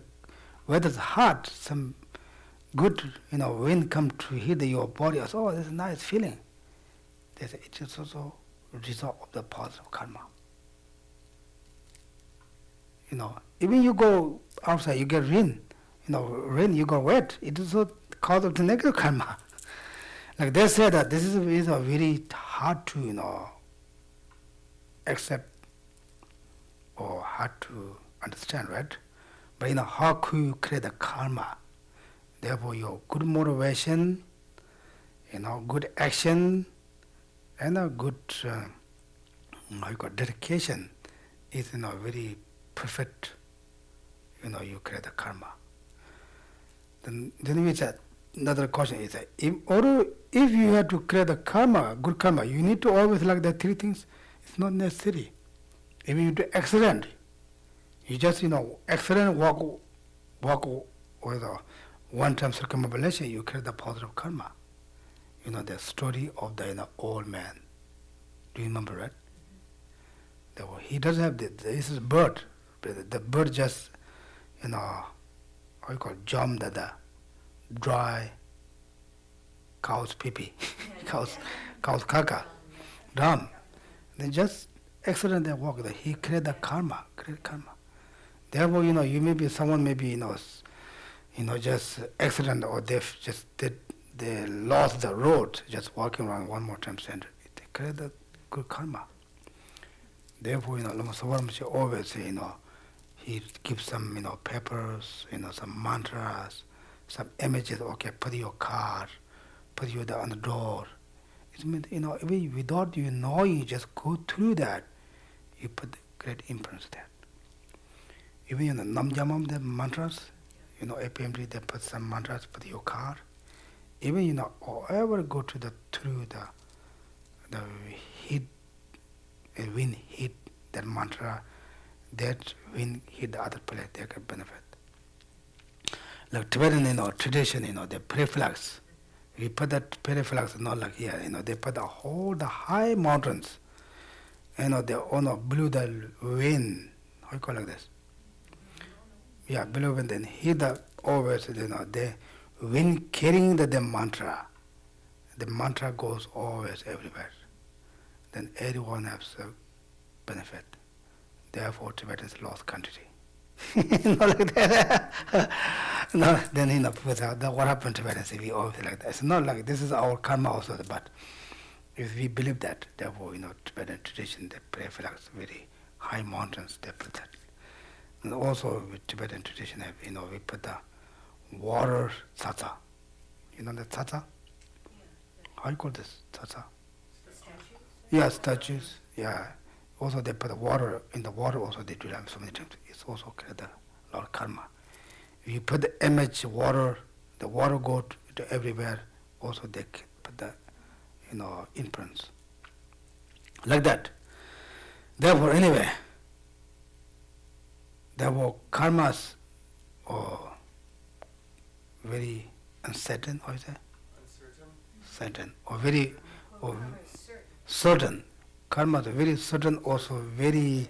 weather's hot, some good, wind come to hit your body. Oh, this is a nice feeling. It is also a result of the positive karma. Even you go outside, you get rain. Rain, you got wet. It is also cause of the negative karma. Like they say that this is very hard to, accept or hard to understand, right? But how could you create the karma? Therefore, your good motivation, good action, and a good dedication is very perfect. You create the karma. Then we said another question is that if you have to create the karma, good karma, you need to always like the three things. It's not necessary. If you do accident, you just accident walk with a one-time circumambulation, you create the positive karma. The story of the old man. Do you remember, right? He doesn't have this is bird. The bird just, jump the dry cow's pee-pee, cow's caca, dumb. Then just accident they walk. He create the karma, Therefore, you may be someone just accident or they lost the road just walking around one more time center. They create the good karma. Therefore, Lama Savaramachi always say, he gives some, papers, some mantras, some images, okay, put your car, put you on the door. It means, even without you just go through that, you put the great imprint there. Even the Namjamam, the mantras, APMD, they put some mantras, put your car. Even, or ever go through the heat, wind hit that mantra, that wind hit the other place, they get benefit. Like Tibetan, tradition, the preflex. We put that preflex not like here, they put the high mountains, they blew the wind, how you call it like this? Yeah, blew wind, then hit the always, the wind carrying the mantra. The mantra goes always everywhere. Then everyone has a benefit. Therefore, Tibetans lost country. Not like that. No, then what happened to Tibetans? We always like that. It's not like this is our karma also, but if we believe that, therefore, Tibetan tradition, they pray for like very high mountains, they put that. And also with Tibetan tradition, we put the water tsatsa. You know the tsatsa? How you call this tsatsa? Yeah, statues. Yeah. Also, they put water in the water. Also, they do that so many times. It's also create a lot of karma. If you put the image water, the water go to everywhere. Also, they put the imprints like that. Therefore, anyway, therefore karmas are very uncertain. How is that? Uncertain or very or certain. Karma is very certain, also very,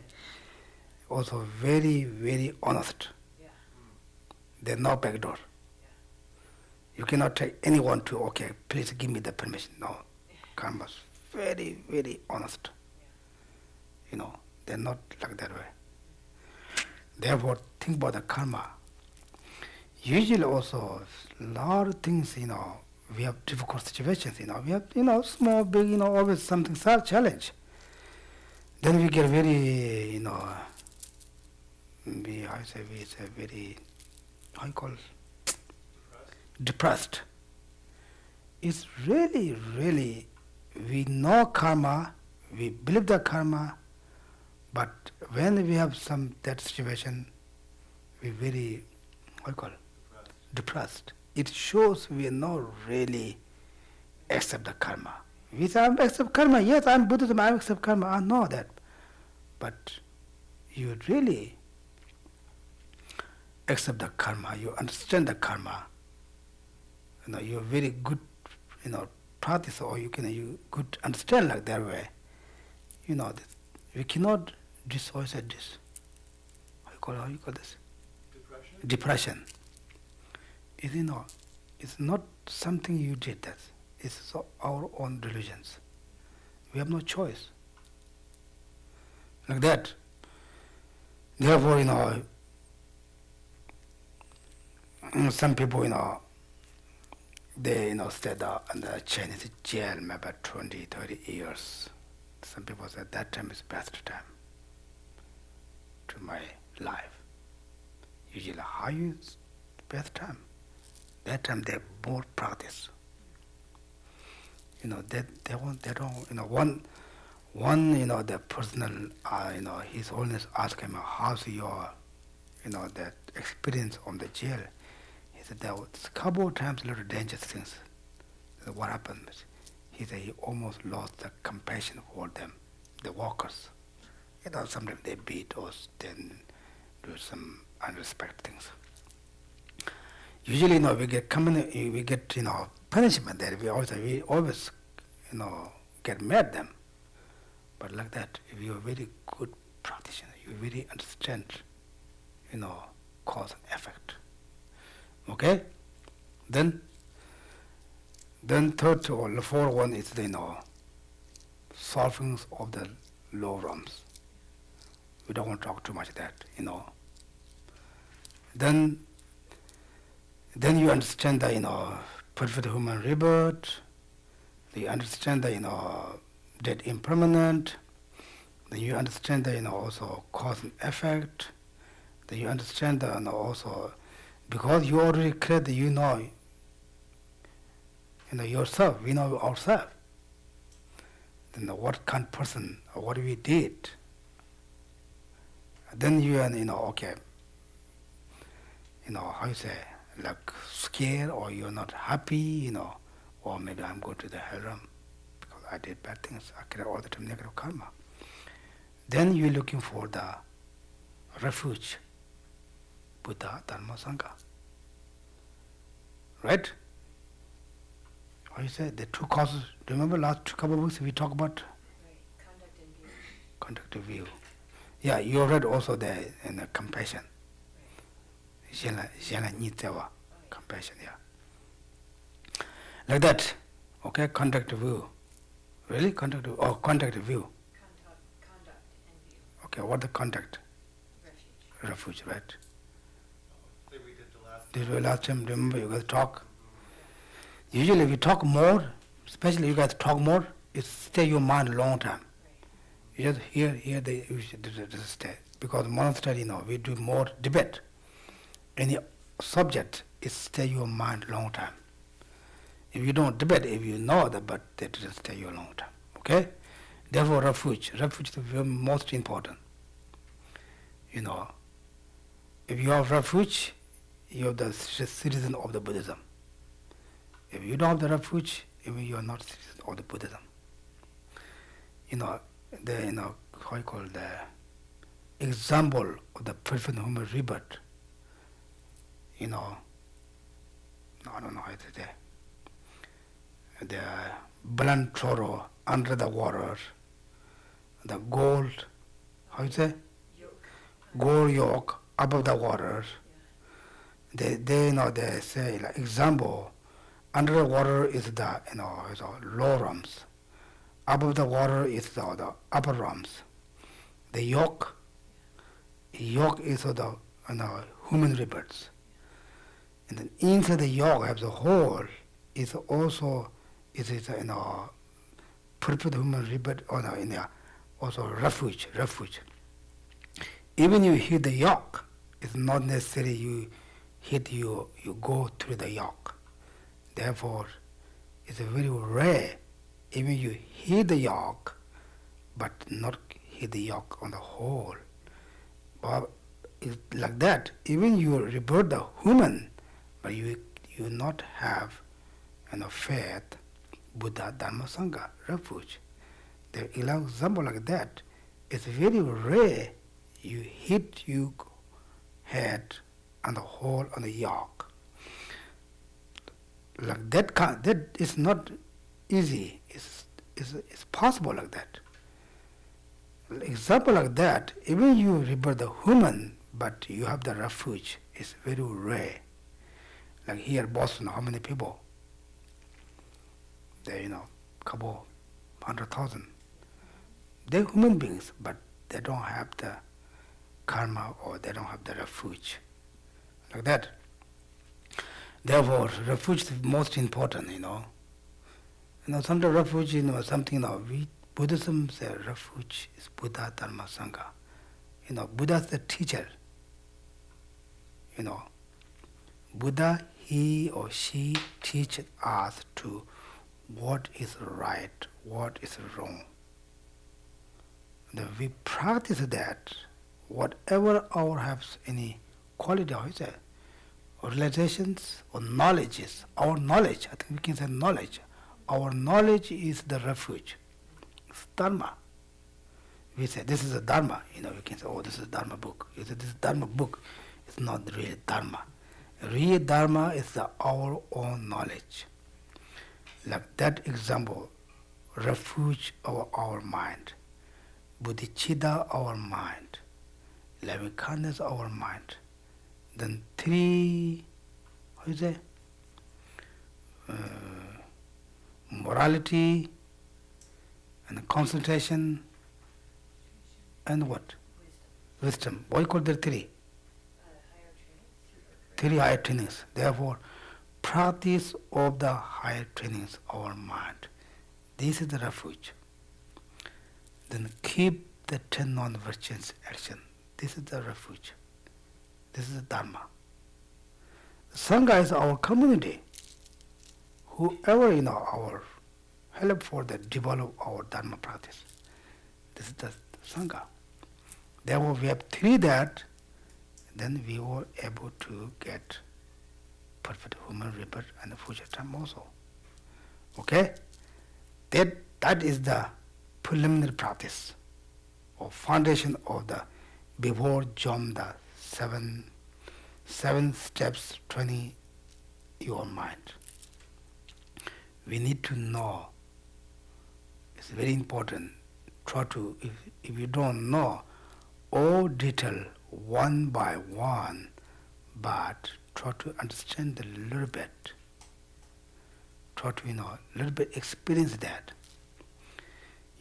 very honest. Yeah. There's no backdoor. You cannot tell anyone to, okay, please give me the permission. No. Karma is very, very honest. They're not like that way. Therefore, think about the karma. Usually also, a lot of things, we have difficult situations, we have, small, big, always something, challenge. Then we get very, we say very, how you call it? Depressed. It's really, really, we know karma, we believe the karma, but when we have that situation, we very, how you call it? Depressed. It shows we are not really accept the karma. We say, I accept karma. Yes, I'm Buddhism, I accept karma. I know that. But you really accept the karma, you understand the karma. You're very good, practice, or you could understand like that way. This. We cannot dissociate this. How you call this? Depression? Depression. It's not something you did that. It's our own delusions. We have no choice. Like that. Therefore, some people, they, stayed in the Chinese jail maybe 20, 30 years. Some people said that time is best time to my life. Usually, how is best time? That time they more practice. They don't, one, the personal, His Holiness asked him, how's your, that experience on the jail? He said, there was a couple of times little dangerous things. What happened? He said he almost lost the compassion for them, the workers. Sometimes they beat us, then do some unrespect things. Usually, we get punishment there. We always, get mad at them. But like that, if you're a very good practitioner, you really understand, cause and effect. Okay? Then third or the fourth one is the, solvings of the low realms. We don't want to talk too much of that, Then you understand the, perfect human rebirth. You understand the, dead impermanent. Then you understand the, also cause and effect. Then you understand the, also, because you already created, yourself, we know ourselves. Then what kind of person, or what we did. Then you, okay, how you say, like scared, or you're not happy, or maybe I'm going to the hell realm because I did bad things. I create all the time negative karma. Then you're looking for the refuge, Buddha, Dharma, Sangha. Right? How you say, the two causes. Do you remember last couple of weeks we talked about? Right, conduct and view. Conduct and view. Yeah, you read also the in the compassion. Compassion, yeah. Like that. Okay, conduct view. Really? Conduct view? Oh, conduct view. Conduct and view. Okay, what the conduct? Refuge. Refuge, right? I think we did the last. Did we last time, remember you guys talk? Usually we talk more, especially you guys talk more, it stay your mind a long time. Right. You just hear you should stay. Because monastery, we do more debate. Any subject, it stay your mind long time. If you don't debate, if you know that, but it doesn't stay you a long time. Okay? Therefore, refuge. Refuge is the most important. If you have refuge, you are the citizen of the Buddhism. If you don't have the refuge, even you are not citizen of the Buddhism. How you call the example of the perfect human rebirth. I don't know how to say. The blunt throw under the water, the gold, how you say? Yoke. Gold yoke above the water. Yeah. They say like example, under the water is the is low realms. Above the water is the upper realms. The yoke is the human rebirths. And then inside the yoke as a whole is also perfect human rebirth also refuge. Even you hit the yoke, it's not necessary you go through the yoke. Therefore, it's very rare even you hit the yoke, but not hit the yoke on the whole. But it's like that. Even you rebirth the human, but you not have faith Buddha, Dharma, Sangha, refuge. The example like that is very rare. You hit your head on the hole on the yoke. Like that, that is not easy. It's possible like that. Example like that, even you rebirth the human, but you have the refuge, is very rare. Like here, Boston, how many people? There, couple 100,000. They're human beings, but they don't have the karma or they don't have the refuge. Like that. Therefore, refuge is most important, sometimes refuge, something, we Buddhism says refuge is Buddha, Dharma, Sangha. Buddha is the teacher. Buddha, he or she teaches us to what is right, what is wrong. Then we practice that, whatever our has any quality, how is it? Or realizations or knowledge is our knowledge. I think we can say knowledge. Our knowledge is the refuge. It's Dharma. We say this is a Dharma. We can say, oh, this is a Dharma book. You say this is a Dharma book. It's not real Dharma. Real Dharma is our own knowledge. Like that example, refuge of our mind, bodhicitta our mind, loving kindness our mind. Then three, how is it? Morality and concentration and what? Wisdom. Why call there three? Higher training. Three higher trainings. Therefore, practice of the higher trainings of our mind. This is the refuge. Then keep the 10 non-virtuous action. This is the refuge. This is the Dharma. Sangha is our community. Whoever our help for the develop our Dharma practice. This is the Sangha. Therefore, we have three that, then we were able to get perfect human rebirth and the future time also. Okay? That is the preliminary practice or foundation of the before jump the seven steps training your mind. We need to know. It's very important. Try to, if you don't know all detail one by one, but try to understand a little bit. Try to, a little bit experience that.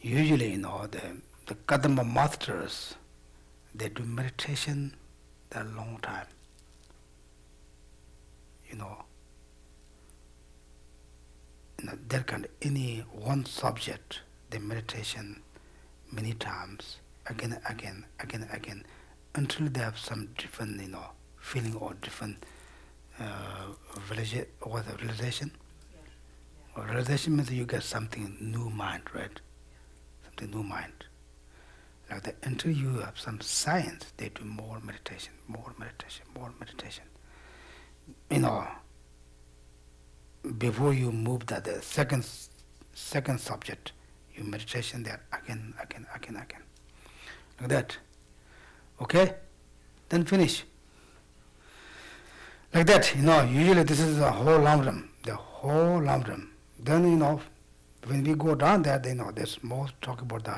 Usually, the Kadampa masters, they do meditation a long time. There can any one subject, the meditation many times, again, until they have some different, feeling or different realization. Or realization means you get something new mind, right? Something new mind. Like that, until you have some science, they do more meditation. Before you move that the second subject, you meditation there again. Like that. Okay? Then finish. Like that, usually this is the whole lamrim. Then, when we go down there, there's more talk about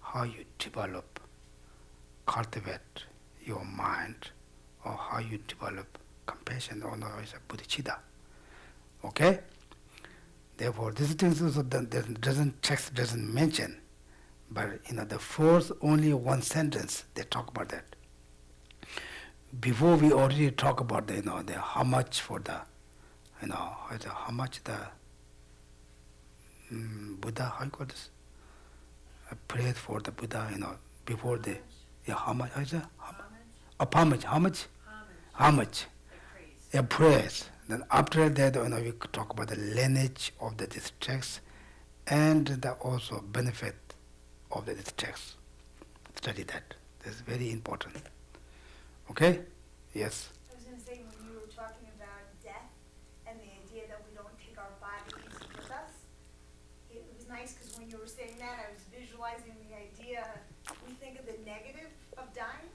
how you develop, cultivate your mind, or how you develop compassion, or it's a bodhicitta. Okay? Therefore, these things also text doesn't mention, but the first only one sentence they talk about that. Before we already talk about the how much for the, how much the Buddha, how you call this? I prayed for the Buddha, before the, how much? How is it? How much? Praise. Praise. Then after that, we talk about the lineage of this text and the also benefit of this text. Study that. That's very important. Okay? Yes. I was going to say, when you were talking about death and the idea that we don't take our bodies with us, you were saying that, I was visualizing the idea, we think of the negative of dying,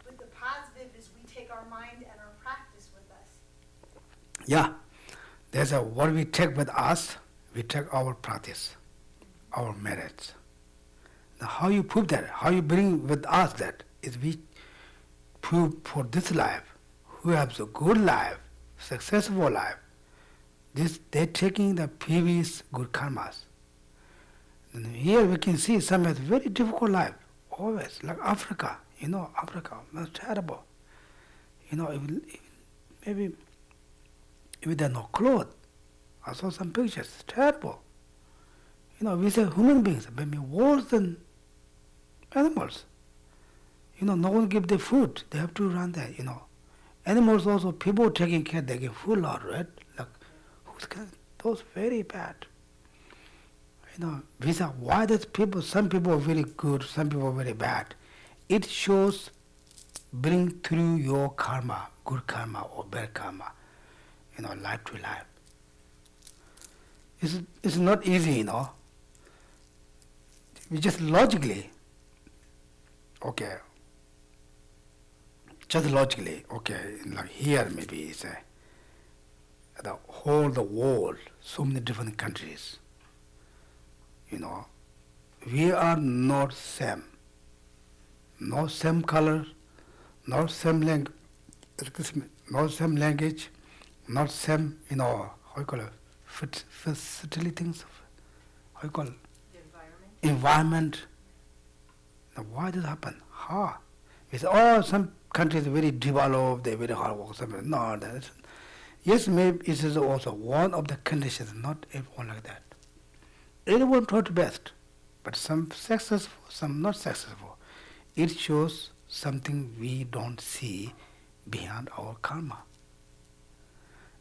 but the positive is we take our mind and our practice with us. Yeah, there's what we take with us, we take our practice, our merits. Now how you prove that, how you bring with us that, is we prove for this life, who has a good life, successful life, they're taking the previous good karmas. And here we can see some has very difficult life, always, like Africa, Africa, that's terrible. Maybe if there's no clothes, I saw some pictures, terrible. We say human beings, maybe worse than animals. No one give them food, they have to run there, Animals also, people taking care, they give food lot, right? Like, those very bad. We say, why does some people are very good, some people are very bad. It shows bring through your karma, good karma or bad karma, life to life. It's not easy, We just logically, okay, like here maybe it's the whole the world, so many different countries, we are not same. No same color, not same not same language, not same, how you call it, fertility things, how you call it, The environment. environment. Now why does it happen? How? We say, some countries are very developed, they're very hard work. No, yes, maybe it is also one of the conditions, not everyone like that. Everyone tried best, but some successful, some not successful. It shows something we don't see behind our karma.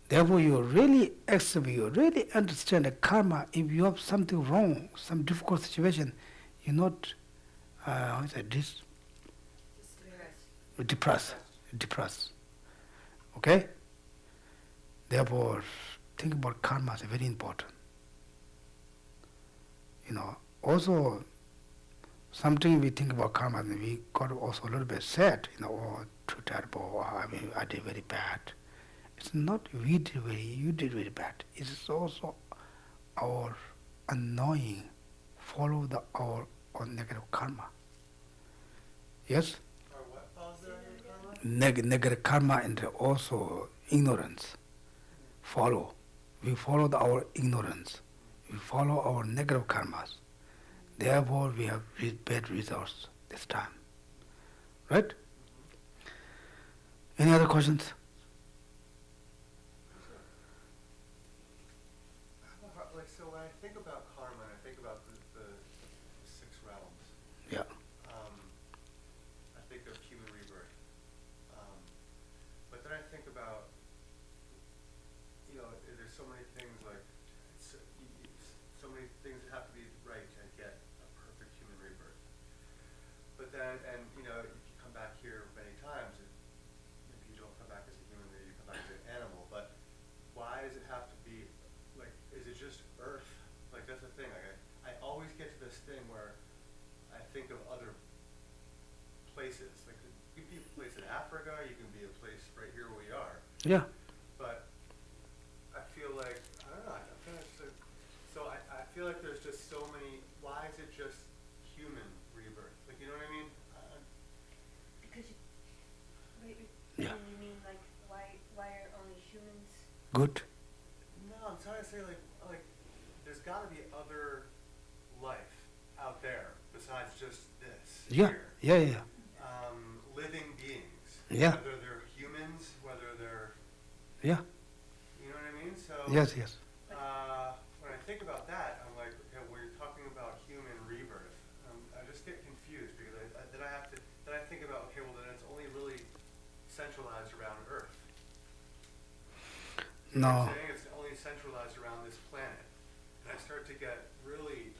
Therefore, you really accept, you really understand the karma. If you have something wrong, some difficult situation, you're not, depressed. Okay? Therefore, think about karma is very important. Also, something we think about karma, and we got also a little bit sad, too terrible, I did very bad. It's not you did very bad. It's also our annoying, follow our negative karma. Yes? Or what follows the karma? Negative karma and also ignorance. We follow our ignorance. We follow our negative karmas. Therefore, we have bad results this time. Right? Any other questions? So when I think about karma, and I think about the six realms, Yeah. I think of human rebirth. But then I think about, there's so many things like, so many things that have to be right to get a perfect human rebirth. But then, and if you come back here many times, maybe you don't come back as a human, maybe you come back as an animal, but why does it have to be, like, is it just Earth? Like, that's the thing, like, I always get to this thing where I think of other places, like, you can be a place in Africa, you can be a place right here where we are, Yeah. but I feel like, I don't know, I'm kind of so I feel like there's just so many, why is it just human rebirth? Like, you know what I mean? Because Yeah. you mean like why are only humans? Good. No, I'm trying to say like there's got to be other life out there besides just this. Yeah. Here. Yeah. Living beings. Yeah. Whether they're humans, whether they're, Yeah. you know what I mean? So. Yes. When I think about that, I'm like, okay, when you're talking about human rebirth, I just get confused because then I think about, okay, well then it's only really centralized around Earth. You know No. what I'm saying? It's only centralized around this planet. And I start to get really,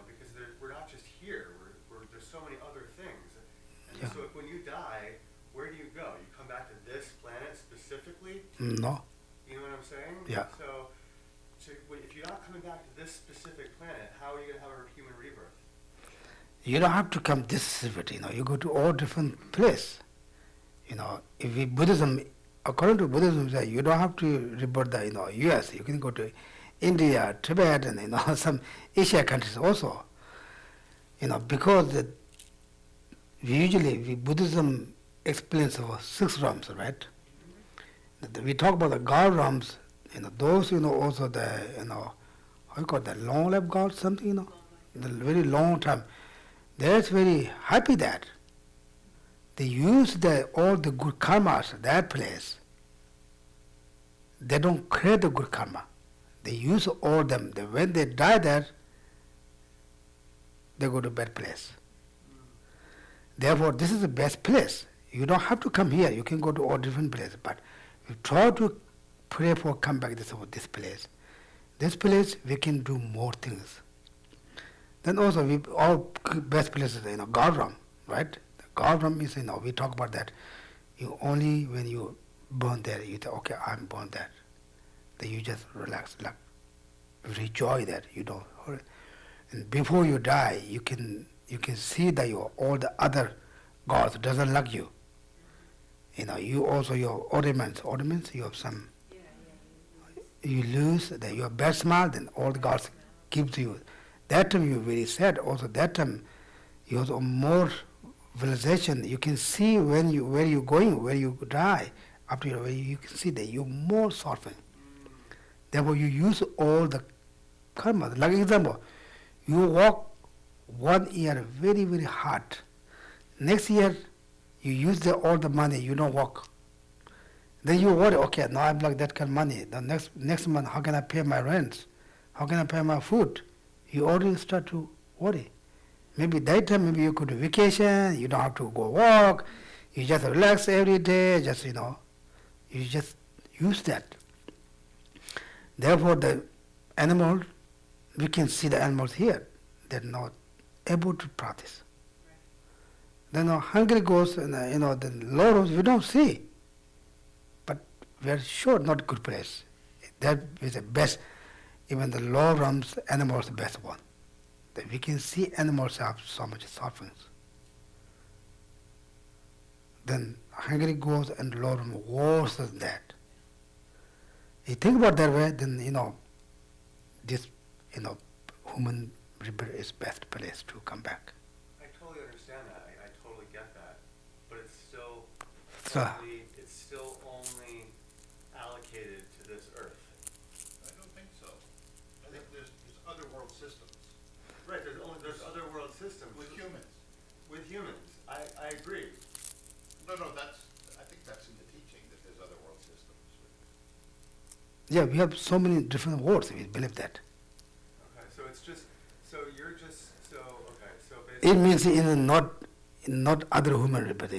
because we're not just here, there's so many other things. And Yeah. so when you die, where do you go? You come back to this planet specifically? No. You know what I'm saying? Yeah. So if you're not coming back to this specific planet, how are you going to have a human rebirth? You don't have to come this civic, you go to all different place. If we Buddhism, according to Buddhism, say you don't have to rebirth the, US, you can go to India, Tibet, and, some Asia countries also. Because usually Buddhism explains over 6 realms, right? We talk about the God realms, those, also the, how you call it, the long life God, something, the very long time. They're very happy that they use all the good karmas, that place. They don't create the good karma. They use all them. When they die there, they go to bad place. Therefore, this is the best place. You don't have to come here. You can go to all different places. But you try to pray for come back this place. This place we can do more things. Then also all best places, God realm, right? The God realm is, we talk about that. You only when you born there, you think, okay, I'm born there. Then you just relax, like rejoice that you don't hurry. And before you die, you can see that all the other gods doesn't like you. You also your ornaments, you have some. You lose your best smile, then all the gods gives you. That time you're very sad. Also that time you have more realization. You can see where you're going, where you die. After you can see that you're more softened. Therefore you use all the karma. Like example, you walk 1 year very, very hard. Next year you use all the money, you don't walk. Then you worry, okay, now I'm like that kind of money. The next month, how can I pay my rent? How can I pay my food? You already start to worry. Maybe that time, maybe you could do vacation, you don't have to go walk, you just relax every day, you just use that. Therefore, the animals, we can see the animals here, they're not able to practice. Then hungry ghosts and the lords we don't see, but we are sure not good place. That is the best. Even the low realms, animals the best one. That we can see animals have so much sufferings. Then hungry ghosts and low realms worse than that. You think about that way, then this human rebirth is best place to come back. I totally understand that. I totally get that. But it's still only allocated to this earth. I don't think so. I think there's other world systems. Right, there's other world systems. With humans. With humans. I agree. No, I think that's in the teaching, that there's other world systems. Yeah, we have so many different worlds, we believe that. Okay, so it's just, so It basically. means not other human rebirth,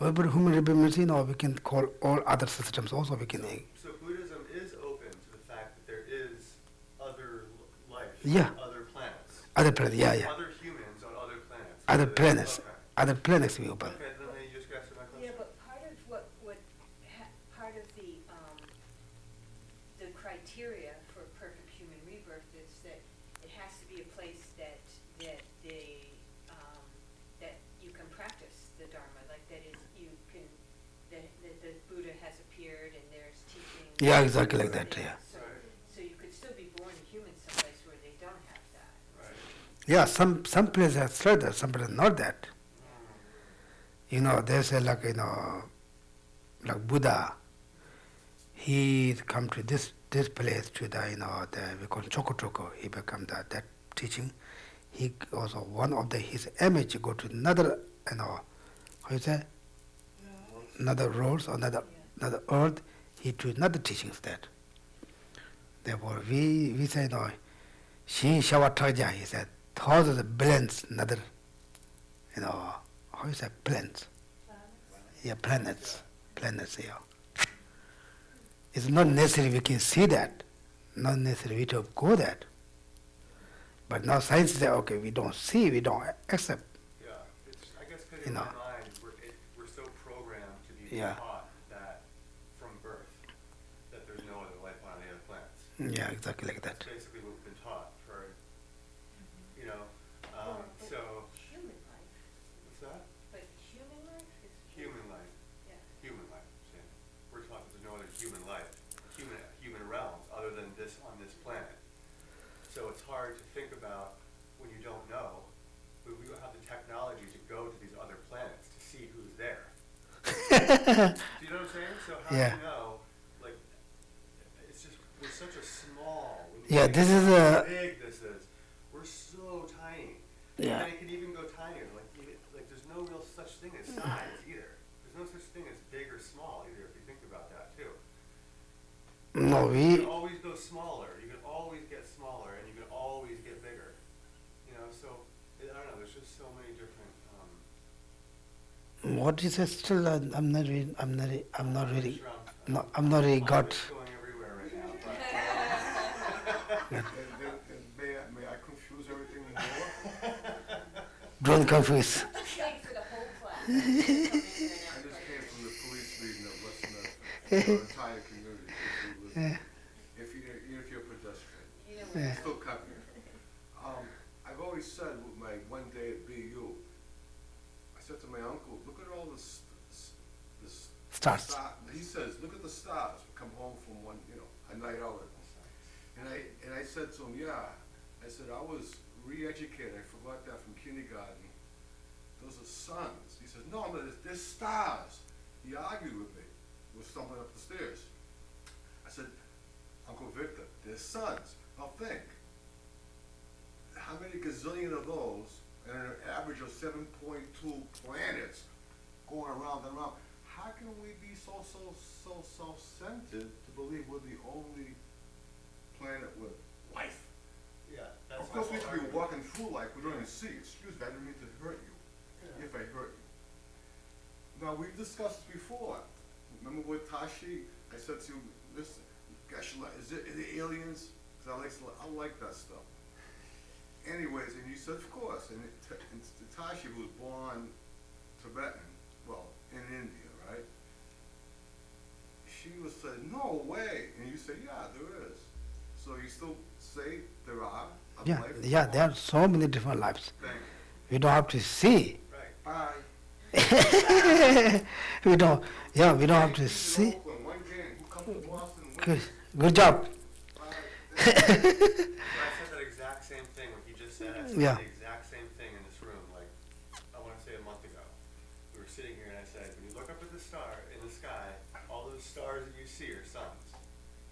Other human rebirth means, we can call all other systems also we can. So Buddhism is open to the fact that there is other life, Yeah. other planets. Other planets, yeah. Other humans on other planets. Other planets. Okay. Other planets we open. Okay, then you just answered my question. Yeah, but part of part of the criteria for perfect human rebirth is that it has to be a place that you can practice the Dharma, like that is the Buddha has appeared and there's teaching. Yeah, exactly like that, yeah. So you could still be born a human someplace where they don't have that. Right. Yeah, some places have said that, some places not that. They say like Buddha, he come to this place to we call Choko, he become that teaching. He also one of his image go to another, how you say, another roads, another earth. He do another teachings that. Therefore, we say Shi Shavatraja. He said thousands of billions another, how you say planets? Yeah, planets, yeah. It's not necessary we can see that, not necessary we to go that. But now science says, okay, we don't see, we don't accept. Yeah, I guess because in my mind, we're so programmed to be Yeah. taught that from birth, that there's no other life on any other planets. Yeah, exactly like that. That's basically what we've been taught for, you know, Well, but so, human life, what's that? but human life is. Human life. Yeah. Human life, see. We're talking, there's no other human life, human realms other than this on this planet. So it's hard to think about when you don't know, but we don't have the technology to go to these other planets to see who's there. Do you know what I'm saying? So how Yeah. do you know, like, it's just, we're such a small, when you Yeah, think this is how a- big this is, we're so tiny. Yeah. And it can even go tinier, like, there's no real such thing as size either. There's no such thing as big or small either, if you think about that too. No, You we, can always go smaller, you can always get smaller, and you can always get bigger. You know, so, I don't know, there's just so many different, what is it still, I'm not really, sure I'm not really my got, mind's going everywhere right now, but. May I confuse everything more? don't confuse. Stay for the whole class. I just came from the police meeting that listened to the entire community. If you listen. Even if you're a pedestrian, You know, Yeah. still come here. I've always said with my one day at BU, I said to my uncle, look at all this Stars. He says, look at the stars. Come home from one, a night out. And I said to him, yeah. I said, I was re-educated. I forgot that from kindergarten. Those are suns. He says, no, they're stars. He argued with me. We were stumbling up the stairs. I said, Uncle Victor, they're suns. Now think, how many gazillion of those, and an average of 7.2 planets going around and around. How can we be so self-centered to believe we're the only planet with life? Yeah, that's. Of course, we my could be argument. walking through life, we don't even see. Excuse me, I didn't mean to hurt you, if I hurt you. Now, we've discussed this before. Remember with Tashi, I said to you, listen, Geshe, is it aliens? Because I like that stuff. Anyways, and you said, of course, and Tashi was born Tibetan, well, in India, right? She was saying, no way. And you said, yeah, there is. So you still say there are a Yeah, life yeah, form? there are so many different lives. Thank you. We don't have to see. Right. Bye. we don't have to He's in see. Oakland, one game. Who comes to Boston? Good job. Bye. So I said that exact same thing, what you just said. I said Yeah. the exact same thing in this room, like, I want to say a month ago. We were sitting here and I said, when you look up at the star in the sky, all those stars that you see are suns.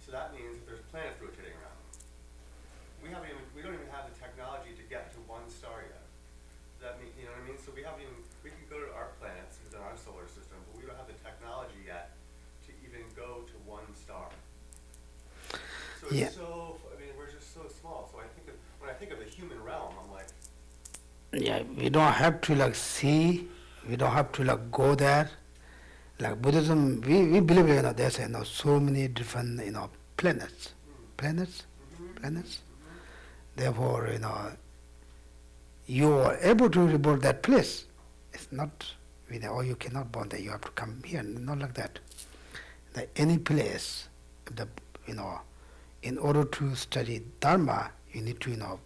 So that means that there's planets rotating around them. We don't even have the technology to get to one star yet. Does that mean, you know what I mean? So we can go to our planets within our solar system, but we don't have the technology yet to even go to one star. So Yeah. it's we're just so small. So when I think of the human realm, I'm like, Yeah, we don't have to see. We don't have to go there. Like Buddhism, we believe there's so many different planets. Therefore, you are able to rebuild that place. It's not, or you cannot born there. You have to come here. Not like that. That any place, in order to study Dharma, you need to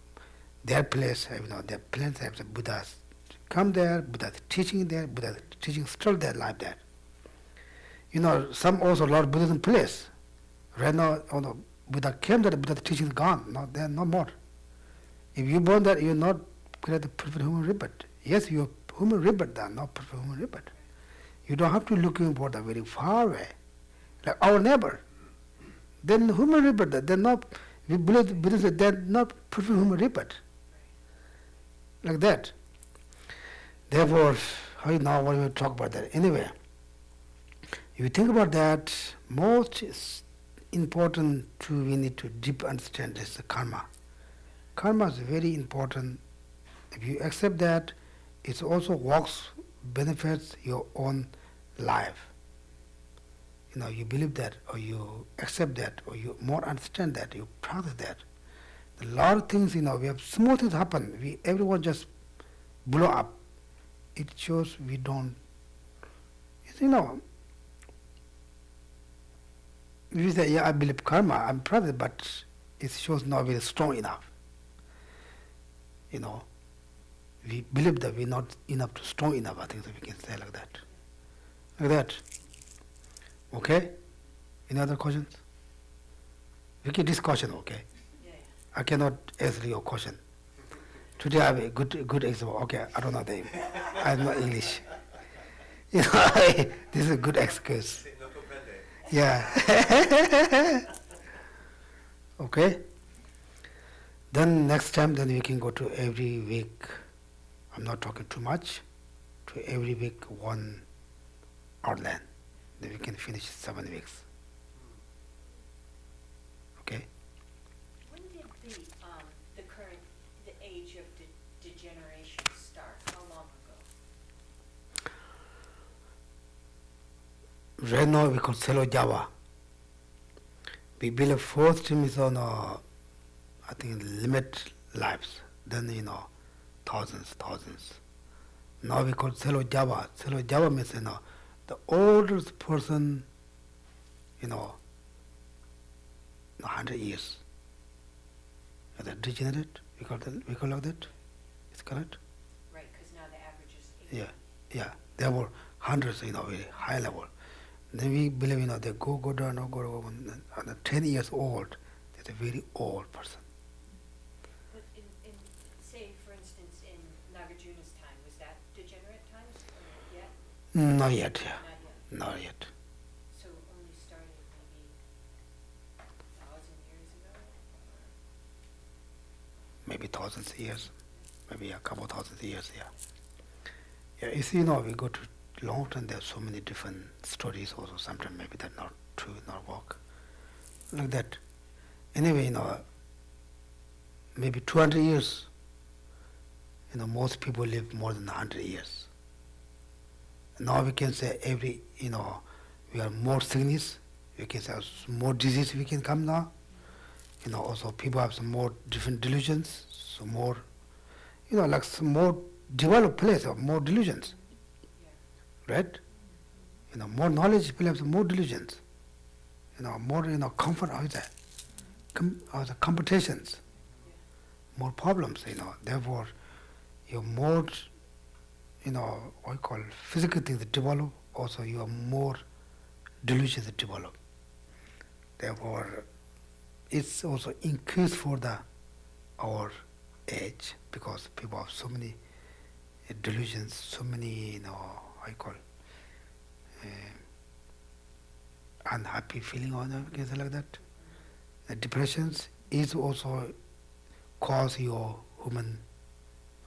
their place. Their plans have the Buddhas come there. Buddha's teaching there. Buddha's teaching still there, like that. Some also Lord Buddhism place. Right now, Buddha came there. Buddha's teaching is gone. No, there no more. If you born there, you're not create the perfect human rebirth. Yes, you're human rebirth, then not perfect human rebirth. You don't have to looking for the very far away, like our neighbor. Then human rebirth, they're not. We believe Buddhism, they're not perfect human rebirth. Like that. Therefore, now what we talk about that anyway. If you think about that, most important we need to deep understand is the karma. Karma is very important. If you accept that, it also works, benefits your own life. You believe that, or you accept that, or you more understand that, you practice that. A lot of things, we have small things happen. Everyone just blow up. It shows we don't, we say, yeah, I believe karma, I'm practicing, but it shows not very strong enough. We believe that we're not enough to strong enough, I think that we can say like that. Like that. Okay? Any other questions? We get this question, okay? Yeah, I cannot answer your question. Today I have a good example. Okay, I don't know the name. I'm not English. This is a good excuse. No comprende. Yeah. Okay. Then next time, then we can go to every week. I'm not talking too much. To every week one outline. Then we can finish 7 weeks. Okay. When did the age of degeneration start? How long ago? Right now we call Selo Java. We believe first team is on I think limit lives. Then thousands. Now we call Selo Java. Selo Java means the oldest person 100 years. Is that degenerate? We call like that? Is correct? Right, because now the average is 80. Yeah. There were hundreds, very high level. Then we believe, they go down, and 10 years old, that's a very old person. But in say, for instance, in Nagarjuna's time, was that degenerate times or yet? Not yet, Not yet. not yet. So only started maybe 1,000 years ago? Maybe thousands of years, maybe a couple thousand years, yeah. Yeah, you see, we go to long term, there are so many different stories also, sometimes maybe that's not true, not work. Like that. Anyway, maybe 200 years, most people live more than 100 years. Now we can say we are more sickness, we can say more disease we can come now. Also people have some more different delusions, so more, like some more developed place or more delusions. Right? More knowledge, people have some more delusions. More, comfort, how is that? The competitions. More problems, Therefore, you're more, what you call physical things that develop, also you have more delusions that develop. Therefore, it's also increased for our age, because people have so many delusions, so many, I call unhappy feeling on them, things like that. The depressions is also cause your human,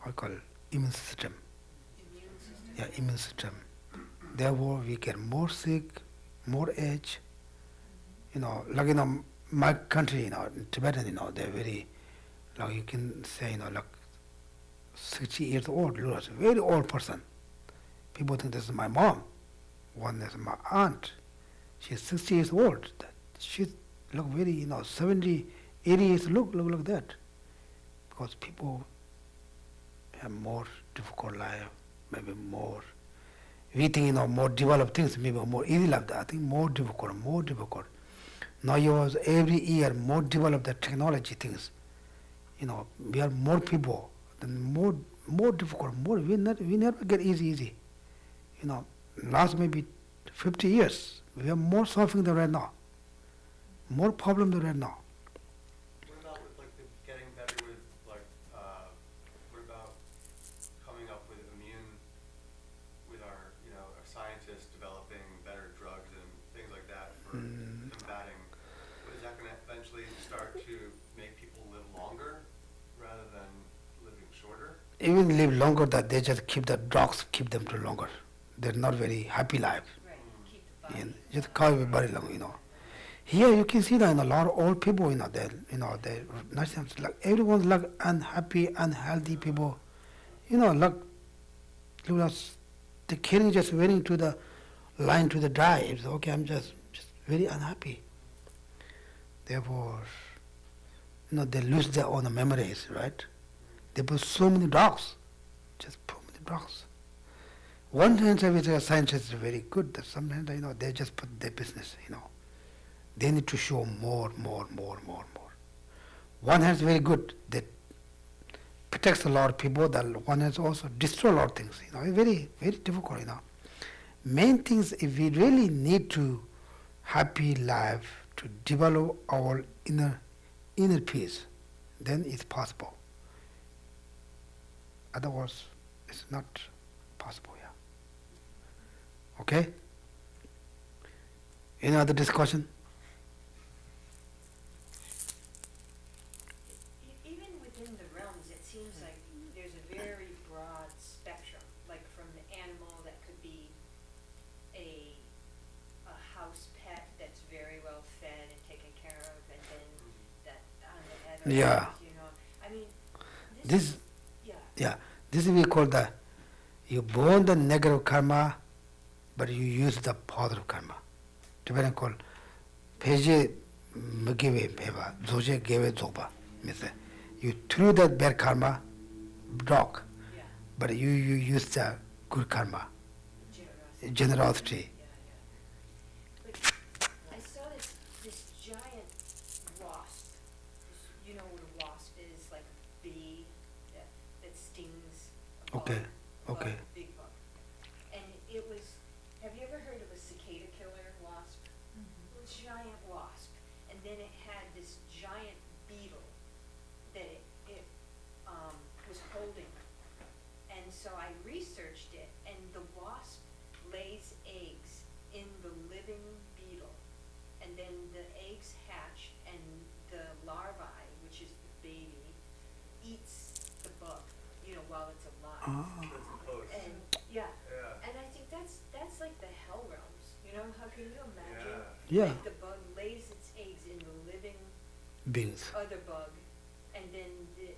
I call immune system. Immune system? Yeah, immune system. Therefore, we get more sick, more age. Like my country, in Tibetan, they're very, like you can say, like 60 years old, very old person. People think this is my mom. One is my aunt. She's 60 years old. She look very, 70, 80 years look like that. Because people have more difficult life, maybe more. We think, more developed things, maybe more easy life. I think more difficult. Now every year more develop the technology things. We are more people, then more difficult, we never get easy. Last maybe 50 years, we have more suffering than right now. More problem than right now. What about with getting better with what about coming up with our scientists developing better drugs and things like that for combating? What is that going to eventually start to make people live longer rather than living shorter? Even live longer, that they just keep the drugs, keep them to longer. They're not very happy life. Right, keep the body. And just keep it very long, Here you can see that a lot of old people, they're like everyone's like unhappy, unhealthy people. Like the killing just waiting to the line to the drive. Okay, I'm just very unhappy. Therefore, they lose their own memories, right? They put so many drugs, just put many drugs. One hand, I would say scientists are very good. That sometimes, they just put their business, They need to show more. one hand is very good, that protects a lot of people, the one hand also destroy a lot of things. It's very, very difficult, Main things, if we really need to happy life, to develop our inner peace, then it's possible. Otherwise, it's not possible, Okay? Any other discussion? Even within the realms, it seems like there's a very broad spectrum, like from the animal that could be a house pet that's very well fed and taken care of, and then that on the other Yeah. end, I mean, This, yeah, this we call you born the negative karma, but you use the positive karma. Tibetan called peje mgive peva, zoje geve zoba. Means you threw that bad karma, dog, yeah, but you use the good karma, generosity. generosity. But I saw this giant wasp. You know what a wasp is, like a bee that stings a bug. Okay, okay. Big bug. And it was, have you ever heard of a cicada killer wasp? A giant wasp. And then it had this giant beetle that it was holding. And so I researched it, and the wasp lays eggs in the living beetle. And then the eggs hatch, and the larvae, which is the baby, eats the bug, while it's alive. Ah. That's close. And, yeah, Yeah. and I think that's like the hell realms, how can you imagine? Yeah. Like the bug lays its eggs in the living Beings. other bug, and then it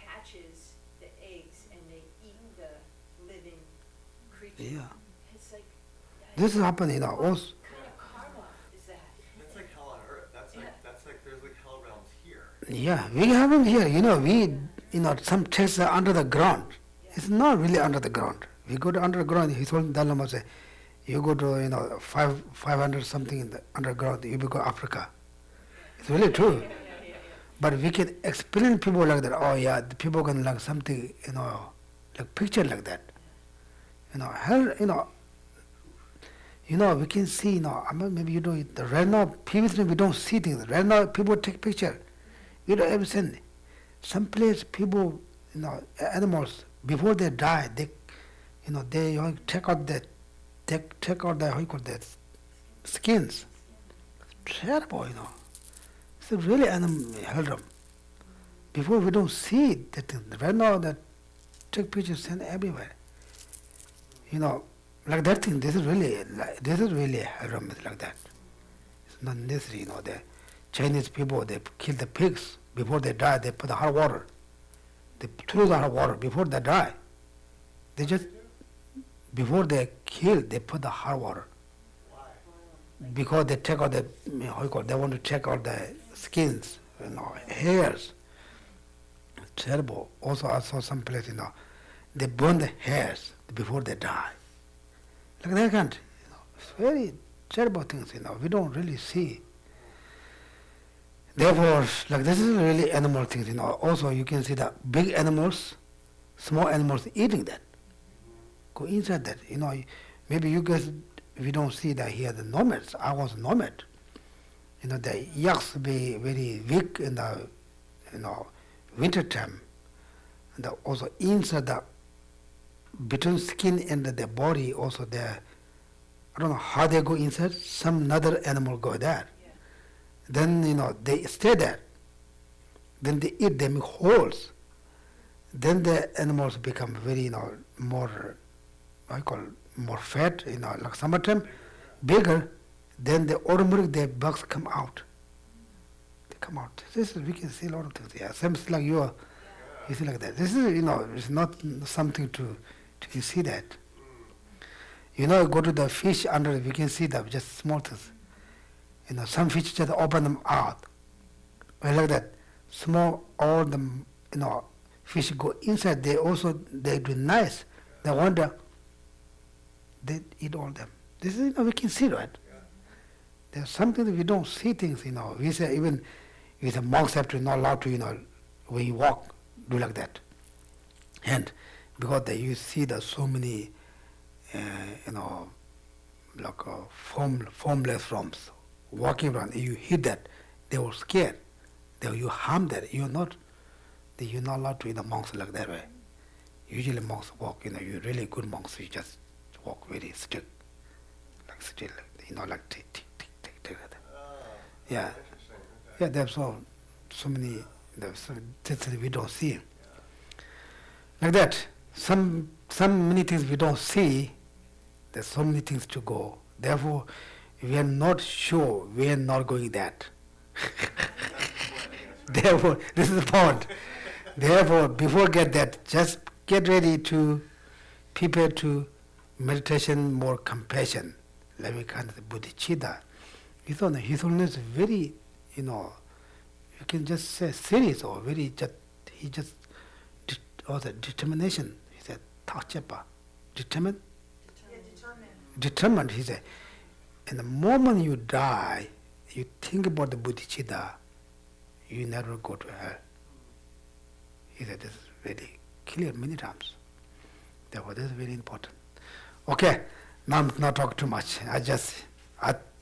hatches the eggs, and they eat the living creature. Yeah. It's like, This is happening, what also. kind of karma is that? That's like hell on earth. That's like there's like hell realms here. Yeah, we have them here. Some texts are under the ground. It's not really under the ground. We go to underground. He told Dalai Lama, say, you go to 500 something in the underground. You will go Africa. It's really true. But we can explain people like that. Oh yeah, the people can like something, like picture like that. Hell, we can see. Maybe you do it. Right now, previously we don't see things. Right now, people take picture. You don't ever send. Some place people, animals before they die, they take out the how you call that skins. Terrible, It's a really animal hell. Before we don't see that thing. Right now, that take pictures send everywhere. Like that thing. This is really hell like that. It's not necessary, The Chinese people, they kill the pigs. Before they die, they put the hot water. They throw the hot water before they die. They just, before they kill, they put the hot water. Why? Because they take out the, they want to take out the skins, hairs. Terrible. Also, I saw some place, they burn the hairs before they die. Like that kind, it's very terrible things, we don't really see. Therefore, like this is really animal things, Also, you can see the big animals, small animals eating that. Go inside that, Maybe you guys, we don't see that here, the nomads. I was nomad. The yaks be very weak in the, winter time. And also inside the, between skin and the body, also there, I don't know how they go inside. Some another animal go there. Then, they stay there. Then they eat them holes. Then the animals become very, more, more fat, like summertime, bigger. Then the automatic, the bugs come out. They come out. We can see a lot of things. Yeah, seems like you see like that. This is, it's not something to see that. Go to the fish under, we can see that, just small things. Some fish just open them out. Like that. Small, all the, fish go inside, they do nice. They wonder, they eat all them. This is, we can see, right? There's something that we don't see things, We say even, With the monks have to not allowed to, when you walk, do like that. And because you see the so many, like formless forms walking around, you hit that, they were scared. You harm that. You're not allowed to, monks like that way. Usually monks walk, you really good monks, you just walk very still, like tick, tick, tick, tick, tick, like that. Yeah. Interesting, okay. Yeah, there's so many, things we don't see. Like that, some many things we don't see, there's so many things to go. Therefore, we are not sure, we are not going that. Therefore, this is the point. Therefore, before get that, just get ready to prepare to meditation, more compassion. Like we kind of bodhicitta. His Holiness is very, you can just say serious or very also determination. He said, Tachapa, determined. Yeah, determined. Determined, he said. And the moment you die, you think about the bodhicitta, you never go to hell. He said this is very clear many times. Therefore, this is very important. Okay, now I'm not talking too much.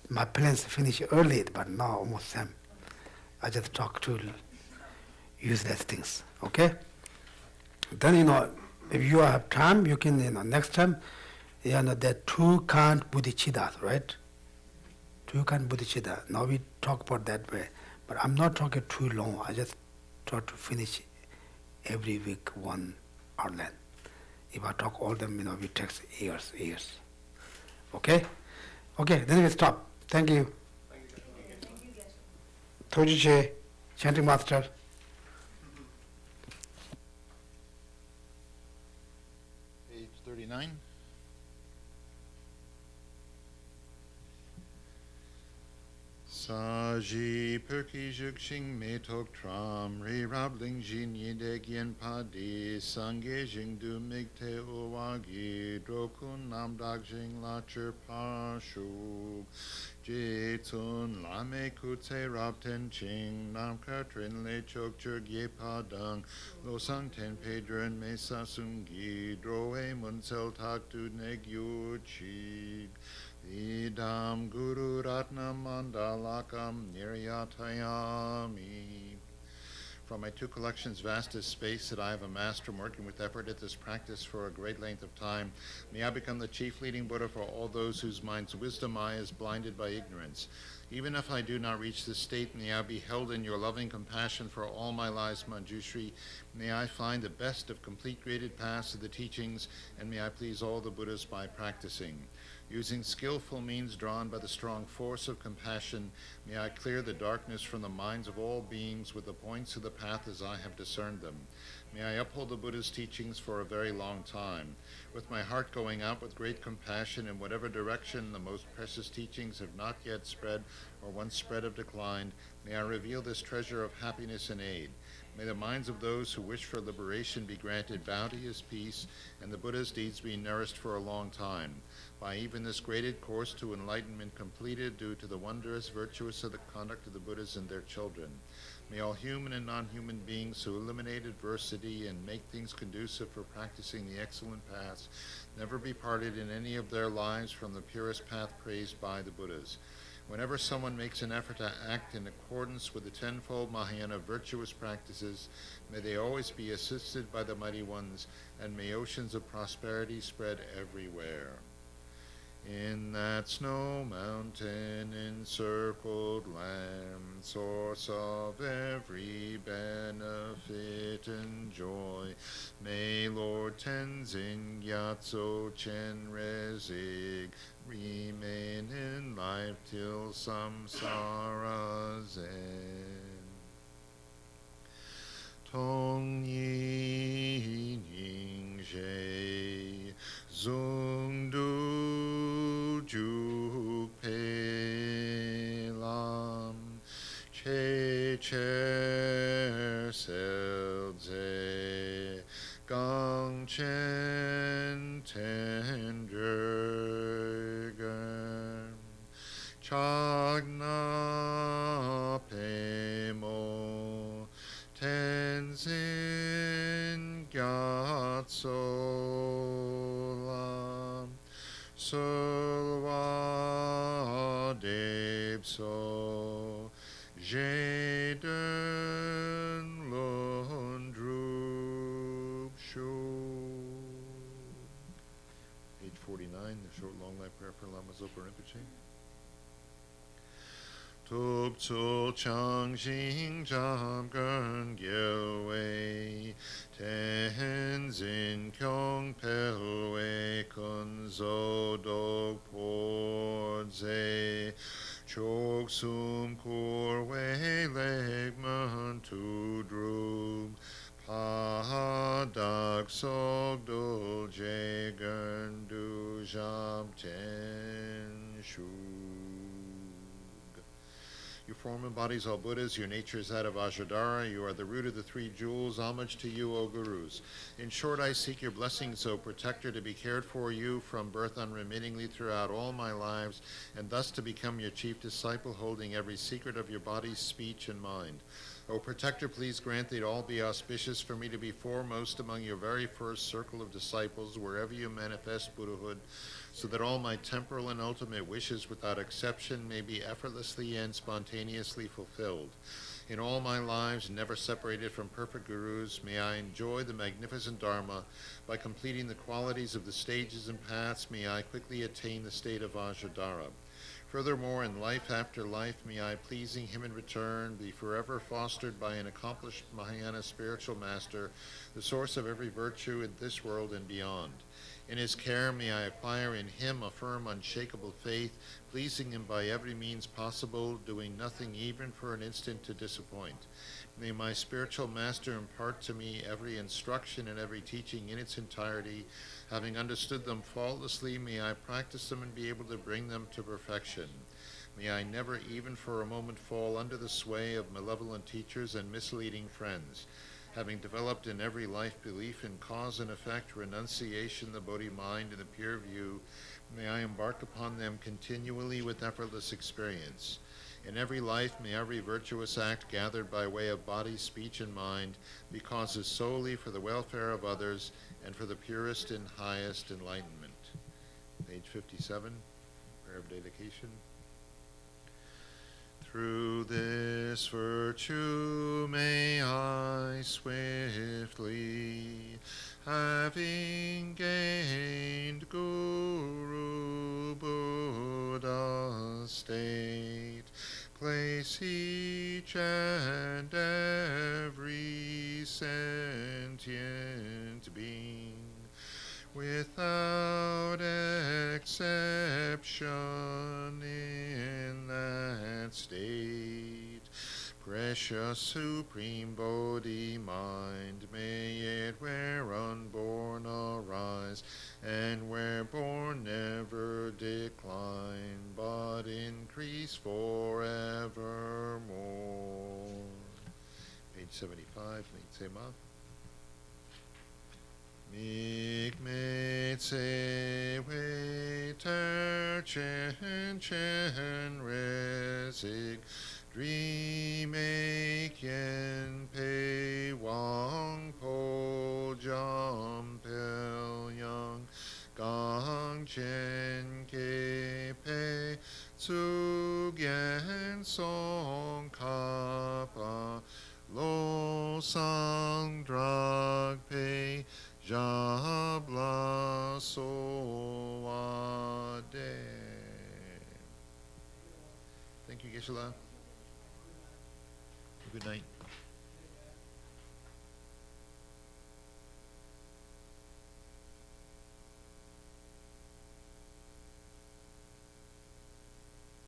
My plans finish early, but now almost same. I just talk to useless things. Okay. Then if you have time, you can next time. There are two kind bodhicittas, right? Two kind bodhicitta. Now we talk about that way, but I'm not talking too long. I just try to finish every week one outline. If I talk all them, it takes years. Okay? Okay, then we stop. Thank you. Thank you. Thank you, Geshe. Dorje, chanting master. Page 39. Saji perki juxing me tok tram re rabling jin yidegyen padi sange jing du migte uwagi drokun nam dagjing lacher pashu jitun lame kutse rabten ching nam katrin le chok ye padang lo sang ten pedron me sasungi droe munsel tak du neg yu chi Idam Guru Ratna Mandalakam Niryatayami. From my two collections, vast as space that I have amassed from working with effort at this practice for a great length of time, may I become the chief leading Buddha for all those whose minds' wisdom eye is blinded by ignorance. Even if I do not reach this state, may I be held in your loving compassion for all my lives, Manjushri. May I find the best of complete graded paths of the teachings, and may I please all the Buddhas by practicing. Using skillful means drawn by the strong force of compassion, may I clear the darkness from the minds of all beings with the points of the path as I have discerned them. May I uphold the Buddha's teachings for a very long time. With my heart going out with great compassion in whatever direction the most precious teachings have not yet spread or once spread have declined, may I reveal this treasure of happiness and aid. May the minds of those who wish for liberation be granted bounteous peace, and the Buddha's deeds be nourished for a long time. By even this graded course to enlightenment completed due to the wondrous virtuous of the conduct of the Buddhas and their children. May all human and non-human beings who eliminate adversity and make things conducive for practicing the excellent paths never be parted in any of their lives from the purest path praised by the Buddhas. Whenever someone makes an effort to act in accordance with the tenfold Mahayana virtuous practices, may they always be assisted by the mighty ones, and may oceans of prosperity spread everywhere. In that snow mountain encircled land, source of every benefit and joy, may Lord Tenzin Gyatso Chen Rezig remain in life till samsara's end. Tong Yi Ning Zhe Zung Du Juk Pe Lam Che Cher Sel Ze Gang Chen Ten Jergen Chagna Pe Mo Tenzin Gyatsolam Sulwa Debso Jeden Lundrub Shu. Page 49, the short long life prayer for Lama Zopa Rinpoche. Tub tsul chang xing jam gern gyelwei Tenzin kyong pelwei kun zo dog podze chok sum kur wei legman tu drub pa dak sok dul je gern du jam ten shu. You form and bodies all Buddhas, your nature is that of Ajodhara, you are the root of the three jewels, homage to you, O Gurus. In short, I seek your blessings, O Protector, to be cared for you from birth unremittingly throughout all my lives, and thus to become your chief disciple, holding every secret of your body, speech, and mind. O Protector, please grant that all be auspicious for me to be foremost among your very first circle of disciples, wherever you manifest Buddhahood, so that all my temporal and ultimate wishes without exception may be effortlessly and spontaneously fulfilled. In all my lives, never separated from perfect gurus, may I enjoy the magnificent Dharma. By completing the qualities of the stages and paths, may I quickly attain the state of Ajodhara. Furthermore, in life after life, may I, pleasing him in return, be forever fostered by an accomplished Mahayana spiritual master, the source of every virtue in this world and beyond. In his care, may I acquire in him a firm, unshakable faith, pleasing him by every means possible, doing nothing even for an instant to disappoint. May my spiritual master impart to me every instruction and every teaching in its entirety. Having understood them faultlessly, may I practice them and be able to bring them to perfection. May I never even for a moment fall under the sway of malevolent teachers and misleading friends. Having developed in every life belief in cause and effect, renunciation, the Bodhi mind, and the pure view, may I embark upon them continually with effortless experience. In every life, may every virtuous act gathered by way of body, speech, and mind be causes solely for the welfare of others and for the purest and highest enlightenment. Page 57, prayer of dedication. Through this virtue may I swiftly, having gained Guru Buddha state, place each and every sentient being without exception in that state. Precious Supreme Bodhi mind, may it where unborn arise, and where born never decline, but increase forevermore. Page 75, Mitsema. Mik me tse wei ter chen chen resig, dream yen pei wang po jam pel yang, gang chen ke pei tsu gen song kapa, lo sang drag pei Jabla Soade. Thank you, Geshe-la. Good night.